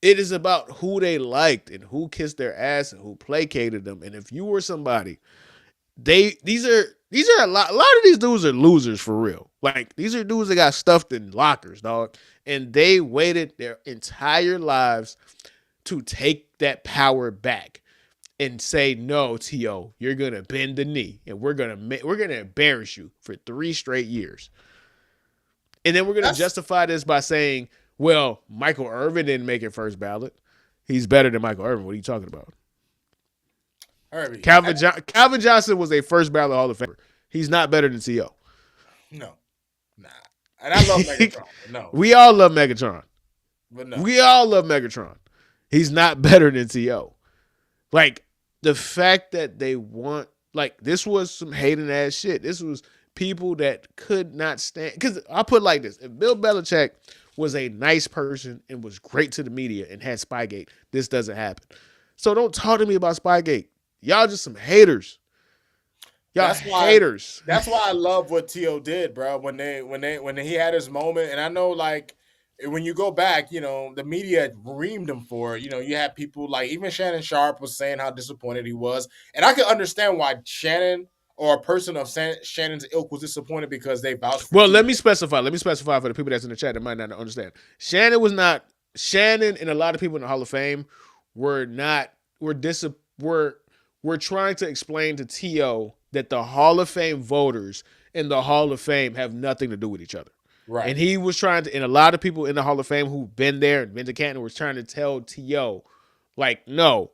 Speaker 1: It is about who they liked and who kissed their ass and who placated them. And if you were somebody, these are a lot of these dudes are losers for real. Like, these are dudes that got stuffed in lockers, dog. And they waited their entire lives to take that power back and say, no, T.O., you're going to bend the knee and we're going to embarrass you for 3 straight years. And then we're going to justify this by saying, well, Michael Irvin didn't make it first ballot. He's better than Michael Irvin. What are you talking about? Calvin Johnson was a first ballot Hall of Famer. He's not better than T.O.
Speaker 2: No. Nah. And I love Megatron. No.
Speaker 1: We all love Megatron.
Speaker 2: But no.
Speaker 1: We all love Megatron. He's not better than T.O. Like, the fact that they want, like, this was some hating ass shit. This was people that could not stand. Because I'll put it like this. If Bill Belichick was a nice person and was great to the media and had Spygate, this doesn't happen. So don't talk to me about Spygate. Y'all just some haters. Haters.
Speaker 2: That's why I love what T.O. did, bro. When he had his moment, and I know, like, when you go back, the media reamed him for it. You had people like even Shannon Sharp was saying how disappointed he was, and I can understand why Shannon or a person of Shannon's ilk was disappointed because they vouched for.
Speaker 1: Well, let me specify for the people that's in the chat that might not understand. Shannon and a lot of people in the Hall of Fame were trying to explain to T.O. that the Hall of Fame voters and the Hall of Fame have nothing to do with each other.
Speaker 2: Right.
Speaker 1: And he was trying to, and a lot of people in the Hall of Fame who've been there and been to Canton was trying to tell T.O., like, no,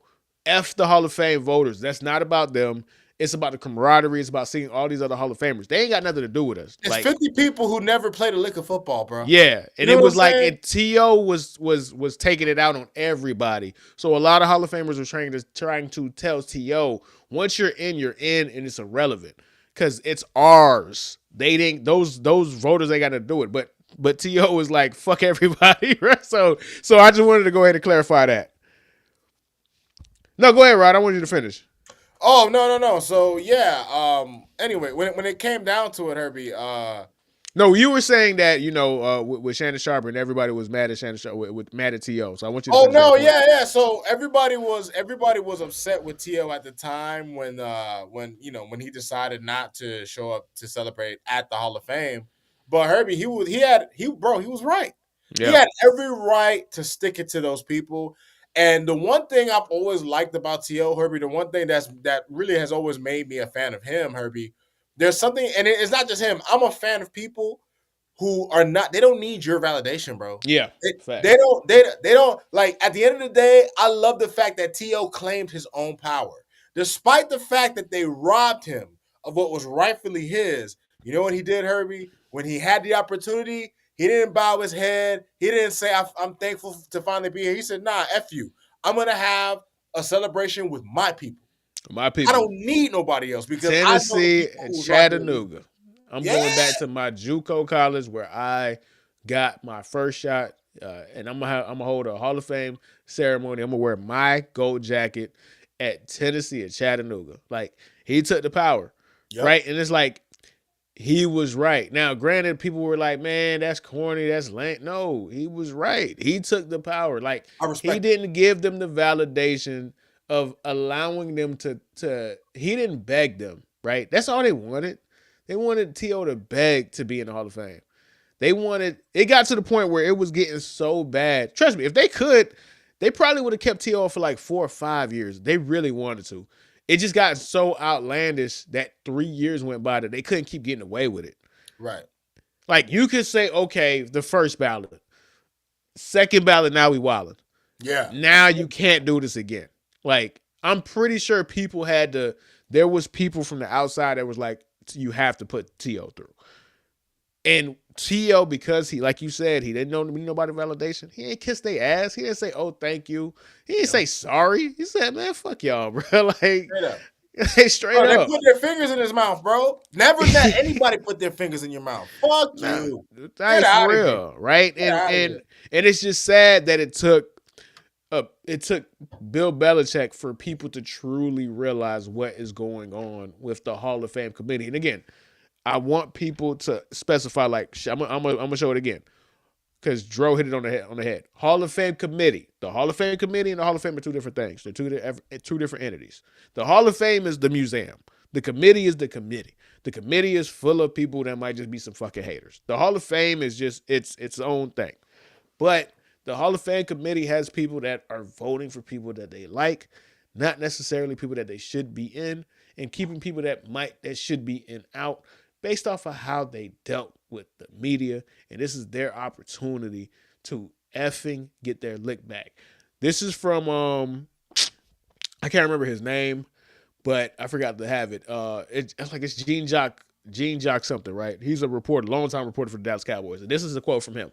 Speaker 1: F the Hall of Fame voters. That's not about them. It's about the camaraderie. It's about seeing all these other Hall of Famers. They ain't got nothing to do with us.
Speaker 2: It's
Speaker 1: Like,
Speaker 2: 50 people who never played a lick of football, bro.
Speaker 1: yeah,
Speaker 2: You
Speaker 1: and
Speaker 2: know
Speaker 1: it
Speaker 2: what
Speaker 1: was
Speaker 2: I'm
Speaker 1: like,
Speaker 2: saying?
Speaker 1: and To was taking it out on everybody. So a lot of Hall of Famers were trying to tell To, once you're in, and it's irrelevant because it's ours. They didn't those voters ain't got to do it, but To was like fuck everybody, right? So I just wanted to go ahead and clarify that. No, go ahead, Rod. I want you to finish.
Speaker 2: Oh, no. So yeah. Anyway, when it came down to it, Herbie,
Speaker 1: No, you were saying that with Shannon Sharp and everybody was mad at Shannon Sharp with mad at To. So I want you to
Speaker 2: oh
Speaker 1: finish that
Speaker 2: no,
Speaker 1: point.
Speaker 2: yeah. So everybody was upset with T.O. at the time when he decided not to show up to celebrate at the Hall of Fame. But Herbie, he was right. He
Speaker 1: Yeah,
Speaker 2: had every right to stick it to those people. And the one thing I've always liked about T.O. Herbie, the one thing that really has always made me a fan of him, Herbie, there's something, and it's not just him. I'm a fan of people who are not, they don't need your validation, bro.
Speaker 1: yeah,
Speaker 2: They,
Speaker 1: facts.
Speaker 2: they don't like, at the end of the day, I love the fact that T.O. claimed his own power. Despite the fact that they robbed him of what was rightfully his. You know what he did, Herbie? When he had the opportunity, he didn't bow his head. He didn't say, I'm thankful to finally be here. He said, nah, F you. I'm gonna have a celebration with my people.
Speaker 1: My
Speaker 2: I
Speaker 1: people.
Speaker 2: don't need nobody else because I know the
Speaker 1: Tennessee
Speaker 2: people
Speaker 1: and
Speaker 2: who's right here with me.
Speaker 1: Chattanooga. I'm
Speaker 2: Yeah.
Speaker 1: going back to my JUCO college where I got my first shot, and I'm gonna hold a Hall of Fame ceremony. I'm gonna wear my gold jacket at Tennessee and Chattanooga. Like, he took the power,
Speaker 2: Yep.
Speaker 1: right? And it's like, he was right. Now, granted, people were like, "Man, that's corny. That's lame." No, he was right. He took the power. Like,
Speaker 2: I
Speaker 1: he
Speaker 2: respect it.
Speaker 1: didn't give them the validation of allowing them to. He didn't beg them. Right. That's all they wanted. They wanted To to beg to be in the Hall of Fame. They wanted. It got to the point where it was getting so bad. Trust me, if they could, they probably would have kept To for like 4 or 5 years. They really wanted to. It just got so outlandish that 3 years went by that they couldn't keep getting away with it.
Speaker 2: Right.
Speaker 1: Like, you could say, okay, the first ballot, second ballot, now we wildin'.
Speaker 2: Yeah.
Speaker 1: Now you can't do this again. Like, I'm pretty sure there was people from the outside that was like, you have to put To through. And To, because he, like you said, he didn't need nobody validation. He ain't kissed their ass. He didn't say, "Oh, thank you." He didn't say sorry. He said, "Man, fuck y'all, bro." Like,
Speaker 2: Straight up.
Speaker 1: straight
Speaker 2: Bro, they
Speaker 1: up.
Speaker 2: put their fingers in his mouth, bro. Never let anybody put their fingers in your mouth. Fuck
Speaker 1: No,
Speaker 2: you.
Speaker 1: like,
Speaker 2: Get
Speaker 1: for
Speaker 2: out of here.
Speaker 1: real, right?
Speaker 2: Get out of
Speaker 1: And
Speaker 2: here.
Speaker 1: it's just sad that it took Bill Belichick for people to truly realize what is going on with the Hall of Fame committee. And again, I want people to specify, like, I'm gonna show it again because Dro hit it on the head. Hall of Fame committee. The Hall of Fame committee and the Hall of Fame are two different things. They're two different entities. The Hall of Fame is the museum. The committee is the committee. The committee is full of people that might just be some fucking haters. The Hall of Fame is just its own thing. But the Hall of Fame committee has people that are voting for people that they like, not necessarily people that they should be in, and keeping people that should be in out based off of how they dealt with the media. And this is their opportunity to effing get their lick back. This is from I can't remember his name, but I forgot to have it. It's Gene Jock something, right? He's a reporter, longtime reporter for the Dallas Cowboys. And this is a quote from him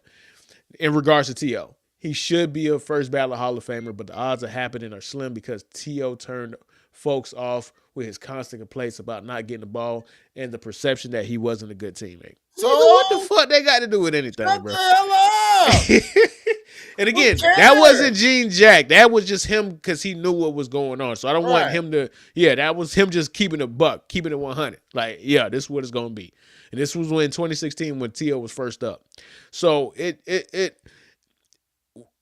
Speaker 1: in regards to To. He should be a first ballot Hall of Famer, but the odds of happening are slim because To turned folks off with his constant complaints about not getting the ball and the perception that he wasn't a good teammate.
Speaker 2: So
Speaker 1: Nigga, what the fuck they got to do with anything,
Speaker 2: shut
Speaker 1: bro?
Speaker 2: the hell up.
Speaker 1: And again,
Speaker 2: cares?
Speaker 1: that wasn't Gene Jack. That was just him because he knew what was going on. So I don't want
Speaker 2: Right.
Speaker 1: him to. Yeah, that was him just keeping a buck, keeping it 100. Like, yeah, this is what it's gonna be. And this was when 2016 when To was first up. So it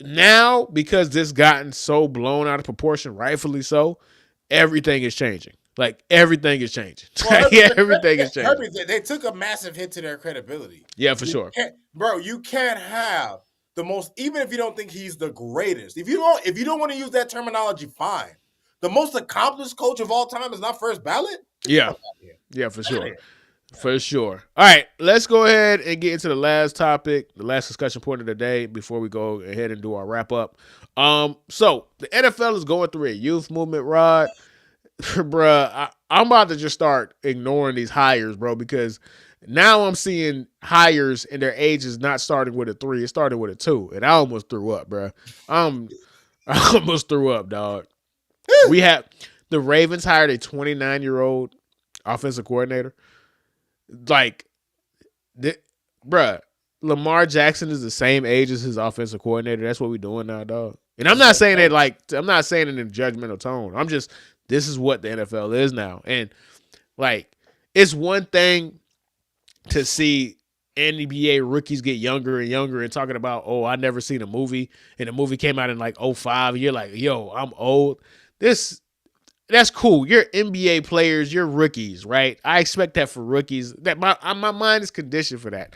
Speaker 1: now, because this gotten so blown out of proportion, rightfully so, everything is changing. Like, everything is changing.
Speaker 2: Well,
Speaker 1: Yeah, everything is changing.
Speaker 2: Herbie, they took a massive hit to their credibility.
Speaker 1: Yeah, for sure.
Speaker 2: Bro, you can't have the most, even if you don't think he's the greatest. If you don't want to use that terminology, fine. The most accomplished coach of all time is not first ballot?
Speaker 1: Yeah, yeah, for sure. For sure. All right, let's go ahead and get into the last topic, the last discussion point of the day before we go ahead and do our wrap up. So the NFL is going through a youth movement, Rod. Bruh, I'm about to just start ignoring these hires, bro, because now I'm seeing hires and their age is not starting with a 3, it's starting with a 2. And I almost threw up, bro. Um, I almost threw up, dog. We have the Ravens hired a 29-year-old offensive coordinator. Like, th- bruh, Lamar Jackson is the same age as his offensive coordinator. That's what we're doing now, dog. And I'm not saying it like I'm not saying it in a judgmental tone. I'm just this is what the NFL is now. And like it's one thing to see NBA rookies get younger and younger and talking about, oh, I never seen a movie and the movie came out in like '05. And you're like, yo, I'm old. That's cool. You're NBA players, you're rookies, right? I expect that for rookies. That my mind is conditioned for that.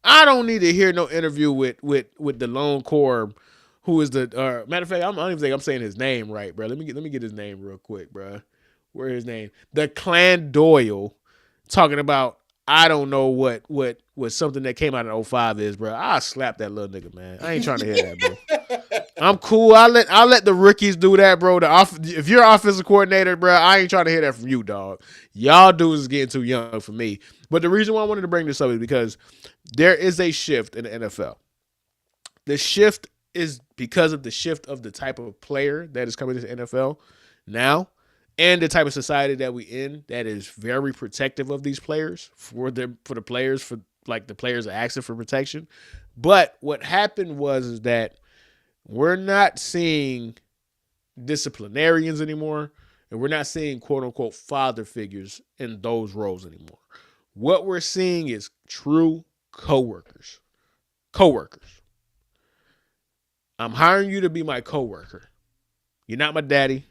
Speaker 1: I don't need to hear no interview with the lone core, who is the matter of fact. I don't even think I'm saying his name right, bro. Let me get his name real quick, bro. Where his name? The Clan Doyle talking about I don't know what something that came out in '05 is, bro. I'll slap that little nigga, man. I ain't trying to hear that, bro. I'm cool. I'll let the rookies do that, bro. If you're offensive coordinator, bro, I ain't trying to hear that from you, dog. Y'all dudes is getting too young for me. But the reason why I wanted to bring this up is because there is a shift in the NFL. The shift is because of the shift of the type of player that is coming to the NFL now, and the type of society that we in that is very protective of these players for the players for like the players are asking for protection. But what happened was is that we're not seeing disciplinarians anymore, and we're not seeing quote unquote father figures in those roles anymore. What we're seeing is true coworkers. Coworkers. I'm hiring you to be my coworker. You're not my daddy.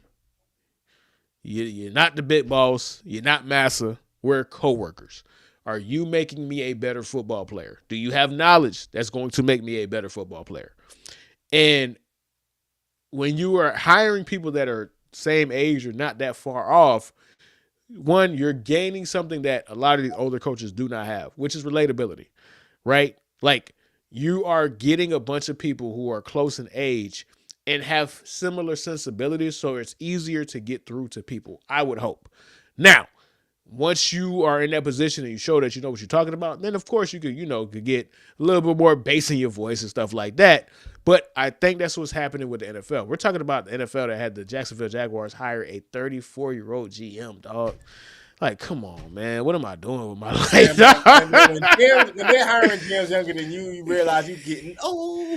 Speaker 1: You're not the big boss. You're not massa. We're coworkers. Are you making me a better football player? Do you have knowledge that's going to make me a better football player? And when you are hiring people that are same age or not that far off, one, you're gaining something that a lot of these older coaches do not have, which is relatability, right? Like you are getting a bunch of people who are close in age and have similar sensibilities, so it's easier to get through to people, I would hope. Now, once you are in that position and you show that you know what you're talking about, then of course you could get a little bit more bass in your voice and stuff like that. But I think that's what's happening with the NFL. We're talking about the NFL that had the Jacksonville Jaguars hire a 34-year-old GM, dog. Like, come on, man. What am I doing with my life?
Speaker 2: When they're hiring GMs younger than you realize you're getting old.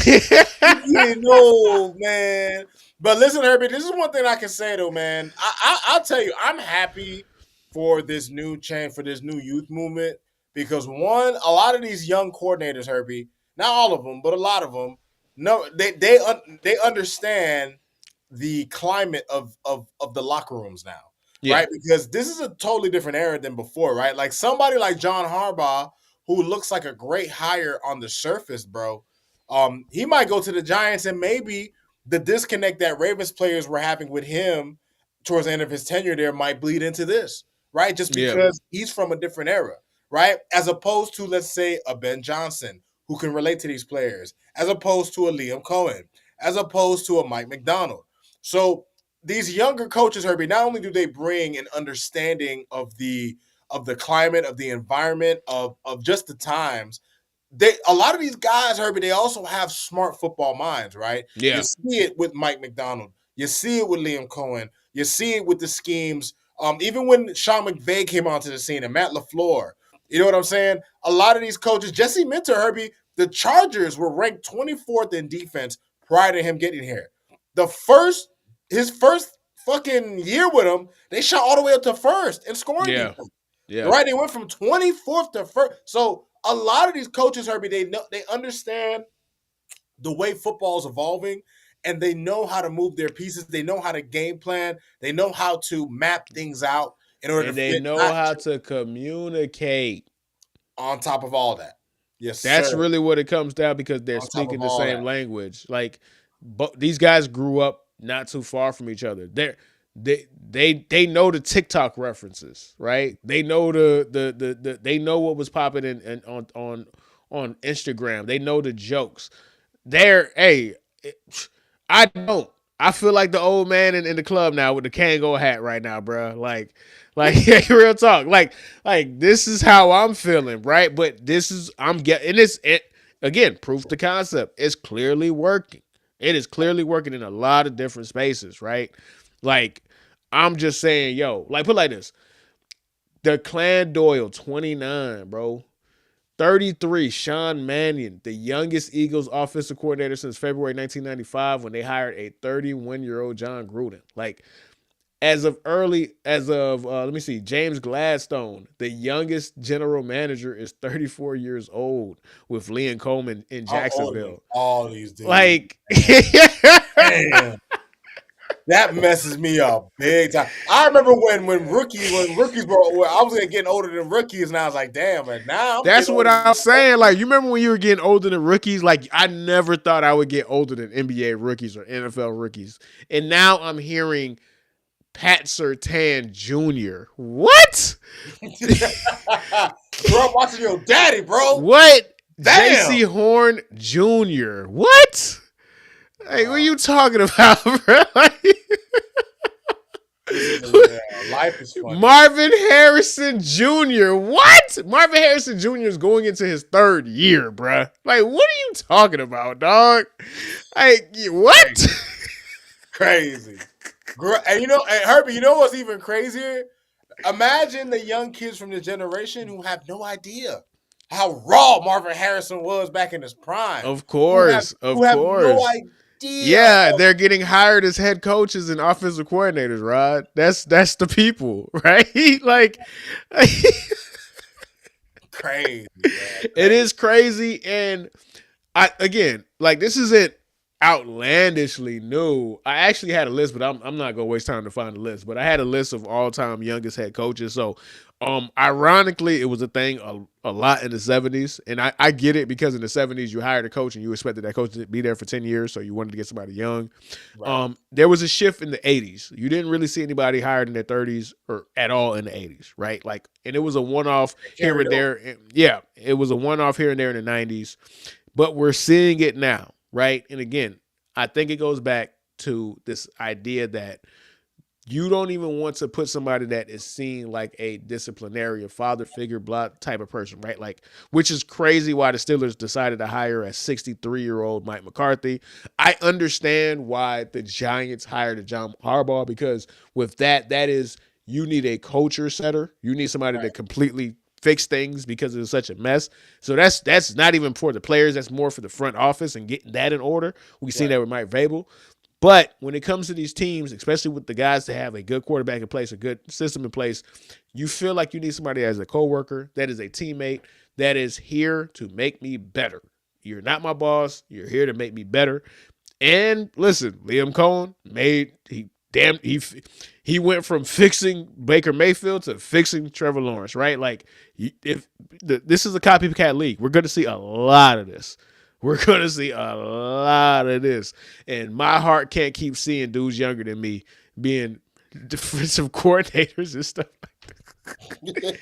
Speaker 2: You're getting old, man. But listen, Herbie, this is one thing I can say though, man. I'll tell you, I'm happy for this new change, for this new youth movement, because one, a lot of these young coordinators, Herbie, not all of them, but a lot of them, no, they understand the climate of the locker rooms now,
Speaker 1: Yeah.
Speaker 2: right? Because this is a totally different era than before, right? Like somebody like John Harbaugh, who looks like a great hire on the surface, bro. He might go to the Giants, and maybe the disconnect that Ravens players were having with him towards the end of his tenure there might bleed into this, right? Just
Speaker 1: Yeah.
Speaker 2: because he's from a different era, right? As opposed to, let's say, a Ben Johnson who can relate to these players, as opposed to a Liam Cohen, as opposed to a Mike McDonald. So these younger coaches, Herbie, not only do they bring an understanding of the climate, of the environment, of just the times, a lot of these guys, Herbie, they also have smart football minds, right? You
Speaker 1: Yeah.
Speaker 2: see it with Mike McDonald. You see it with Liam Cohen. You see it with the schemes. Even when Sean McVay came onto the scene and Matt LaFleur, you know what I'm saying? A lot of these coaches, Jesse Minter, Herbie, the Chargers were ranked 24th in defense prior to him getting here. His first fucking year with him, they shot all the way up to first in scoring
Speaker 1: Yeah.
Speaker 2: defense.
Speaker 1: Yeah.
Speaker 2: Right? They went from 24th to first. So a lot of these coaches, Herbie, they understand the way football is evolving, and they know how to move their pieces. They know how to game plan. They know how to map things out in order
Speaker 1: And
Speaker 2: to
Speaker 1: they
Speaker 2: fit.
Speaker 1: know
Speaker 2: Not
Speaker 1: how to communicate.
Speaker 2: on top of all that, yes,
Speaker 1: That's
Speaker 2: sir.
Speaker 1: really what it comes down because they're
Speaker 2: On top
Speaker 1: speaking
Speaker 2: of
Speaker 1: the
Speaker 2: all
Speaker 1: same
Speaker 2: that,
Speaker 1: language. Like, these guys grew up not too far from each other. they know the TikTok references, right? They know the they know what was popping in on Instagram. They know the jokes. I don't. I feel like the old man in the club now with the Kango hat right now, bro. Like real talk. Like this is how I'm feeling, right? But this is I'm getting it again. Proof the concept. It's clearly working. It is clearly working in a lot of different spaces, right? Like I'm just saying, yo, like put it like this: the Clan Doyle, 29, bro. 33, Sean Mannion, the youngest Eagles offensive coordinator since February 1995 when they hired a 31-year-old John Gruden. Like, let me see, James Gladstone, the youngest general manager, is 34 years old with Liam Coleman in Jacksonville.
Speaker 2: All these dudes.
Speaker 1: Like,
Speaker 2: damn. That messes me up big time. I remember when rookies were, I was getting older than rookies, and I was like, damn, and now
Speaker 1: that's what I was saying. Like, you remember when you were getting older than rookies? Like, I never thought I would get older than NBA rookies or NFL rookies. And now I'm hearing Pat Surtain Jr. What?
Speaker 2: Grew up watching your daddy, bro.
Speaker 1: What? J.C. Horn Jr. What? Hey, what are you talking about, bro?
Speaker 2: Life is funny.
Speaker 1: Marvin Harrison Jr. What? Marvin Harrison Jr. is going into his third year, bro. Like, what are you talking about, dog? Like, what?
Speaker 2: Crazy. And Herbie, you know what's even crazier? Imagine the young kids from the generation who have no idea how raw Marvin Harrison was back in his prime.
Speaker 1: Of course.
Speaker 2: Who have no idea.
Speaker 1: Yeah, they're getting hired as head coaches and offensive coordinators, Rod. That's the people, right? Like,
Speaker 2: crazy.
Speaker 1: It is crazy, and this isn't outlandishly new. I actually had a list, but I'm not gonna waste time to find the list. But I had a list of all-time youngest head coaches. So, ironically, it was a thing a lot in the 70s, and I get it because in the 70s you hired a coach and you expected that coach to be there for 10 years, so you wanted to get somebody young. Right. There was a shift in the 80s. You didn't really see anybody hired in their 30s or at all in the 80s, right? Like, and it was a one-off here and there. Yeah, it was a one-off here and there in the 90s, but we're seeing it now. Right. And again, I think it goes back to this idea that you don't even want to put somebody that is seen like a disciplinarian, father figure, blah type of person. Right. Like, which is crazy why the Steelers decided to hire a 63-year-old Mike McCarthy. I understand why the Giants hired a John Harbaugh, because with that is you need a culture setter. You need somebody to completely fix things because it was such a mess. So that's not even for the players. That's more for the front office and getting that in order. We've seen that with Mike Vrabel. But when it comes to these teams, especially with the guys that have a good quarterback in place, a good system in place, you feel like you need somebody as a coworker, that is a teammate, that is here to make me better. You're not my boss. You're here to make me better. And listen, Liam Cohen he went from fixing Baker Mayfield to fixing Trevor Lawrence, right? Like, this is a copycat league. We're going to see a lot of this. And my heart can't keep seeing dudes younger than me being defensive coordinators and stuff like that.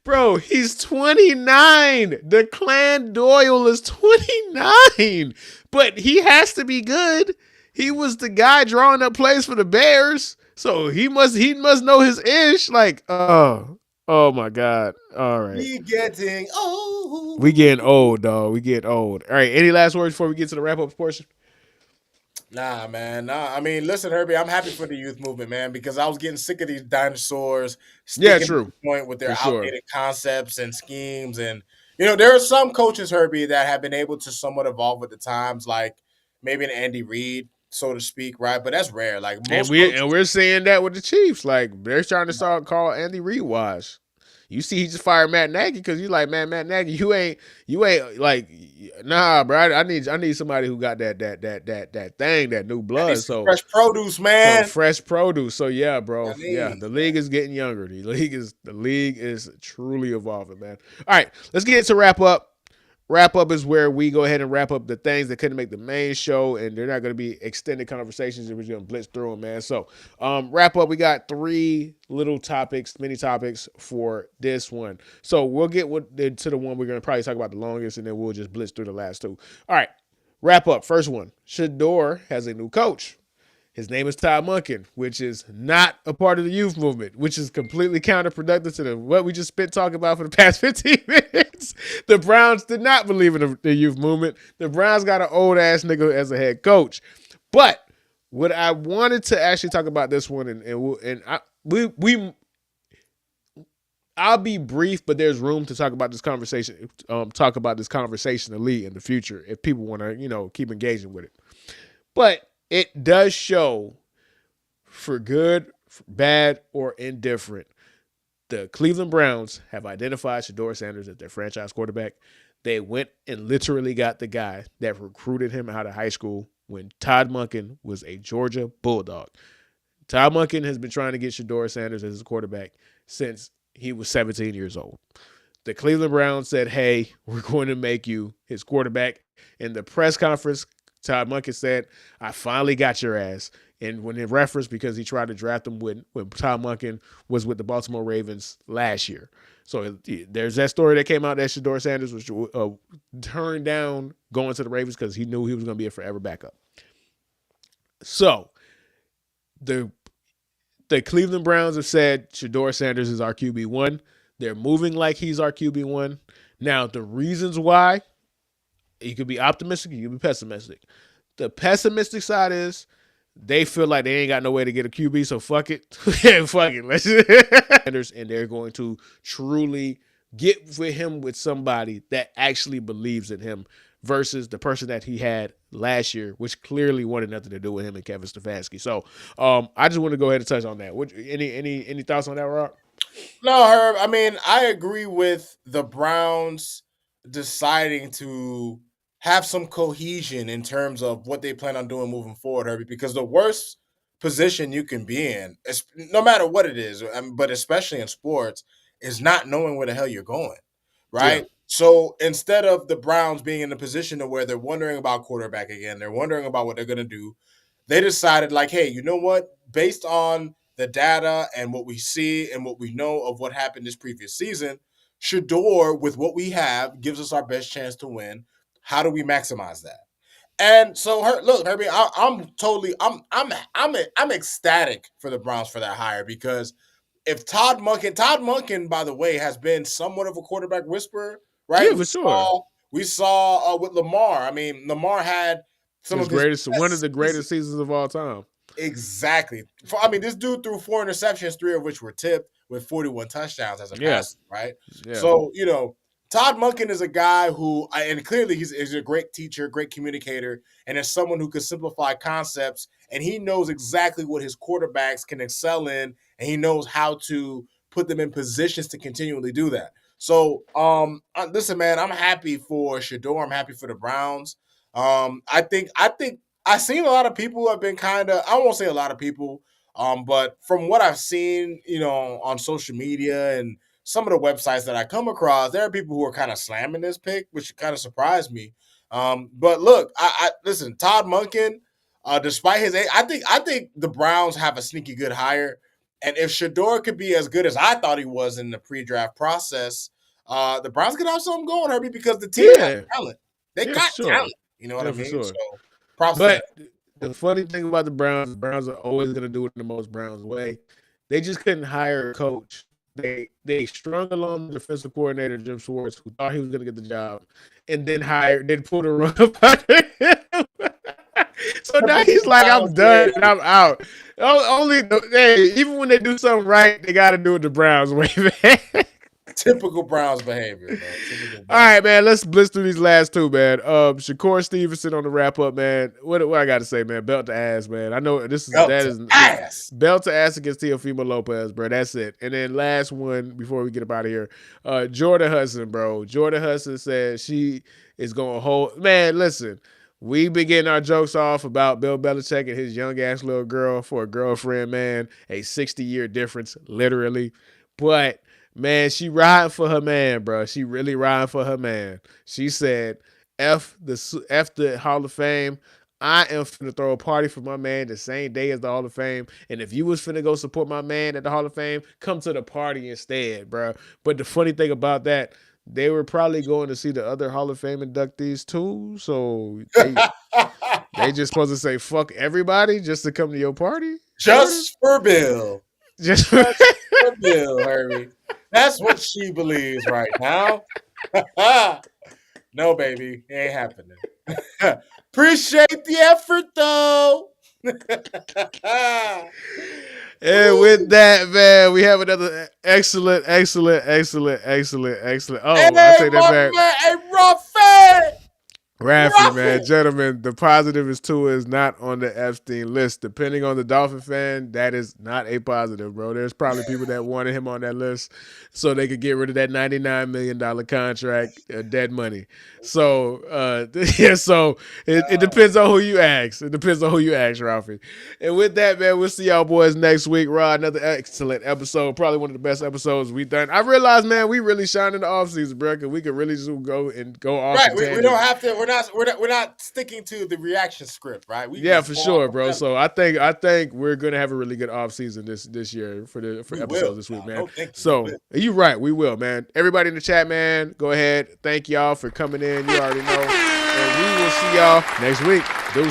Speaker 1: Bro, he's 29. The Clan Doyle is 29. But he has to be good. He was the guy drawing up plays for the Bears. So he must know his ish. Like, oh my God. All right.
Speaker 2: We getting old.
Speaker 1: We getting old, dog. We getting old. All right. Any last words before we get to the wrap-up portion?
Speaker 2: Nah, man. Nah. I mean, listen, Herbie, I'm happy for the youth movement, man, because I was getting sick of these dinosaurs sticking to the point with their outdated concepts and schemes. And, there are some coaches, Herbie, that have been able to somewhat evolve with the times, like maybe an Andy Reid, so to speak, right? But that's rare. Like, most
Speaker 1: we're seeing that with the Chiefs. Like, they're trying to call Andy Reid wash. You see, he just fired Matt Nagy because you like, man, Matt Nagy, you ain't like, nah, bro. I need somebody who got that thing, that new blood. So
Speaker 2: fresh produce, man.
Speaker 1: Fresh produce. So yeah, bro. Yeah, the league is getting younger. The league is truly evolving, man. All right, let's get into wrap up. wrap up is where we go ahead and wrap up the things that couldn't make the main show, and they're not going to be extended conversations. We're just going to blitz through them, man. So, wrap up. We got 3 little topics, mini topics for this one. So we'll get to the one we're going to probably talk about the longest, and then we'll just blitz through the last 2. All right, wrap up. First one. Shedeur has a new coach. His name is Todd Monken, which is not a part of the youth movement, which is completely counterproductive to what we just spent talking about for the past 15 minutes. The Browns did not believe in the youth movement. The Browns got an old-ass nigga as a head coach. But what I wanted to actually talk about this one, I'll be brief, but there's room to talk about this conversation, elite in the future if people want to, keep engaging with it. But it does show, for good, for bad, or indifferent, the Cleveland Browns have identified Shedeur Sanders as their franchise quarterback. They went and literally got the guy that recruited him out of high school when Todd Monken was a Georgia Bulldog. Todd Monken has been trying to get Shedeur Sanders as his quarterback since he was 17 years old. The Cleveland Browns said, hey, we're going to make you his quarterback. In the press conference, Todd Monken said, I finally got your ass. And when in reference, because he tried to draft him when Todd Monken was with the Baltimore Ravens last year. So there's that story that came out that Shedeur Sanders was turned down going to the Ravens because he knew he was going to be a forever backup. So the Cleveland Browns have said Shedeur Sanders is our QB1. They're moving like he's our QB1. Now, the reasons why, you could be optimistic, you could be pessimistic. The pessimistic side is they feel like they ain't got no way to get a QB, so fuck it. Fuck it. And they're going to truly get with him with somebody that actually believes in him versus the person that he had last year, which clearly wanted nothing to do with him and Kevin Stefanski. So I just want to go ahead and touch on that. Any thoughts on that, Rob?
Speaker 2: No, Herb. I mean, I agree with the Browns deciding to have some cohesion in terms of what they plan on doing moving forward, Herbie, because the worst position you can be in, no matter what it is, but especially in sports, is not knowing where the hell you're going, right?
Speaker 1: Yeah.
Speaker 2: So instead of the Browns being in a position to where they're wondering about quarterback again, they're wondering about what they're going to do, they decided like, hey, you know what? Based on the data and what we see and what we know of what happened this previous season, Shedeur, with what we have, gives us our best chance to win. How do we maximize that? And so, look, Herbie, I'm ecstatic for the Browns for that hire because if Todd Monken, by the way, has been somewhat of a quarterback whisperer, right?
Speaker 1: Yeah, for sure.
Speaker 2: We saw with Lamar. I mean, Lamar had some of his
Speaker 1: one of the greatest seasons of all time.
Speaker 2: Exactly. I mean, this dude threw 4 interceptions, 3 of which were tipped with 41 touchdowns as a passer, right? Yeah. So, Todd Monken is a guy who, and clearly he's a great teacher, great communicator, and is someone who can simplify concepts, and he knows exactly what his quarterbacks can excel in, and he knows how to put them in positions to continually do that. So, listen, man, I'm happy for Shedeur. I'm happy for the Browns. I think I've seen a lot of people who have been kind of, I won't say a lot of people, but from what I've seen, on social media and some of the websites that I come across, there are people who are kind of slamming this pick, which kind of surprised me. But look, I listen, Todd Monken, despite his age, I think the Browns have a sneaky good hire. And if Shedeur could be as good as I thought he was in the pre-draft process, the Browns could have something going, Herbie, because the team got talent. They got talent. You know what I mean?
Speaker 1: Sure.
Speaker 2: So props
Speaker 1: but the funny thing about the Browns are always going to do it in the most Browns way. They just couldn't hire a coach. They strung along the defensive coordinator, Jim Schwartz, who thought he was going to get the job, and then pulled a run up under him. So now he's like, I'm done and I'm out. Even when they do something right, they got to do it the Browns way, man.
Speaker 2: Typical Browns behavior, man.
Speaker 1: All right, man. Let's blitz through these last 2, man. Shakur Stevenson on the wrap up, man. What I got to say, man? Belt to ass, man. I know
Speaker 2: ass.
Speaker 1: Belt to ass against Teofimo Lopez, bro. That's it. And then last one before we get up out of here, Jordan Hudson, bro. Jordan Hudson said she is going to hold. Man, listen. We've been getting our jokes off about Bill Belichick and his young ass little girl for a girlfriend, man. A 60-year difference, literally. But Man, she riding for her man, bro. She really riding for her man. She said, F the Hall of Fame. I am finna throw a party for my man the same day as the Hall of Fame. And if you was finna go support my man at the Hall of Fame, come to the party instead, bro. But the funny thing about that, they were probably going to see the other Hall of Fame inductees too. So they just supposed to say fuck everybody just to come to your party?
Speaker 2: Just for Bill.
Speaker 1: Just
Speaker 2: for Bill, Herbie. That's what she believes right now. No, baby. It ain't happening. Appreciate the effort, though.
Speaker 1: And with that, man, we have another excellent. Oh,
Speaker 2: hey,
Speaker 1: I take that back.
Speaker 2: Hey, Ruffy!
Speaker 1: Raffy, man, gentlemen, the positive is Tua is not on the Epstein list. Depending on the Dolphin fan, that is not a positive, bro. There's probably people that wanted him on that list so they could get rid of that $99 million contract, dead money. So, so it depends on who you ask. It depends on who you ask, Ralphie. And with that, man, we'll see y'all boys next week. Rod, another excellent episode. Probably one of the best episodes we've done. I realized, man, we really shine in the offseason, bro, because we could really just go off.
Speaker 2: Right, we don't have to. We're not sticking to the reaction script, right?
Speaker 1: For sure, bro. So I think we're gonna have a really good off season this year for episodes this week, man. So you're right, we will, man. Everybody in the chat, man, go ahead. Thank y'all for coming in. You already know, and we will see y'all next week. Deuces.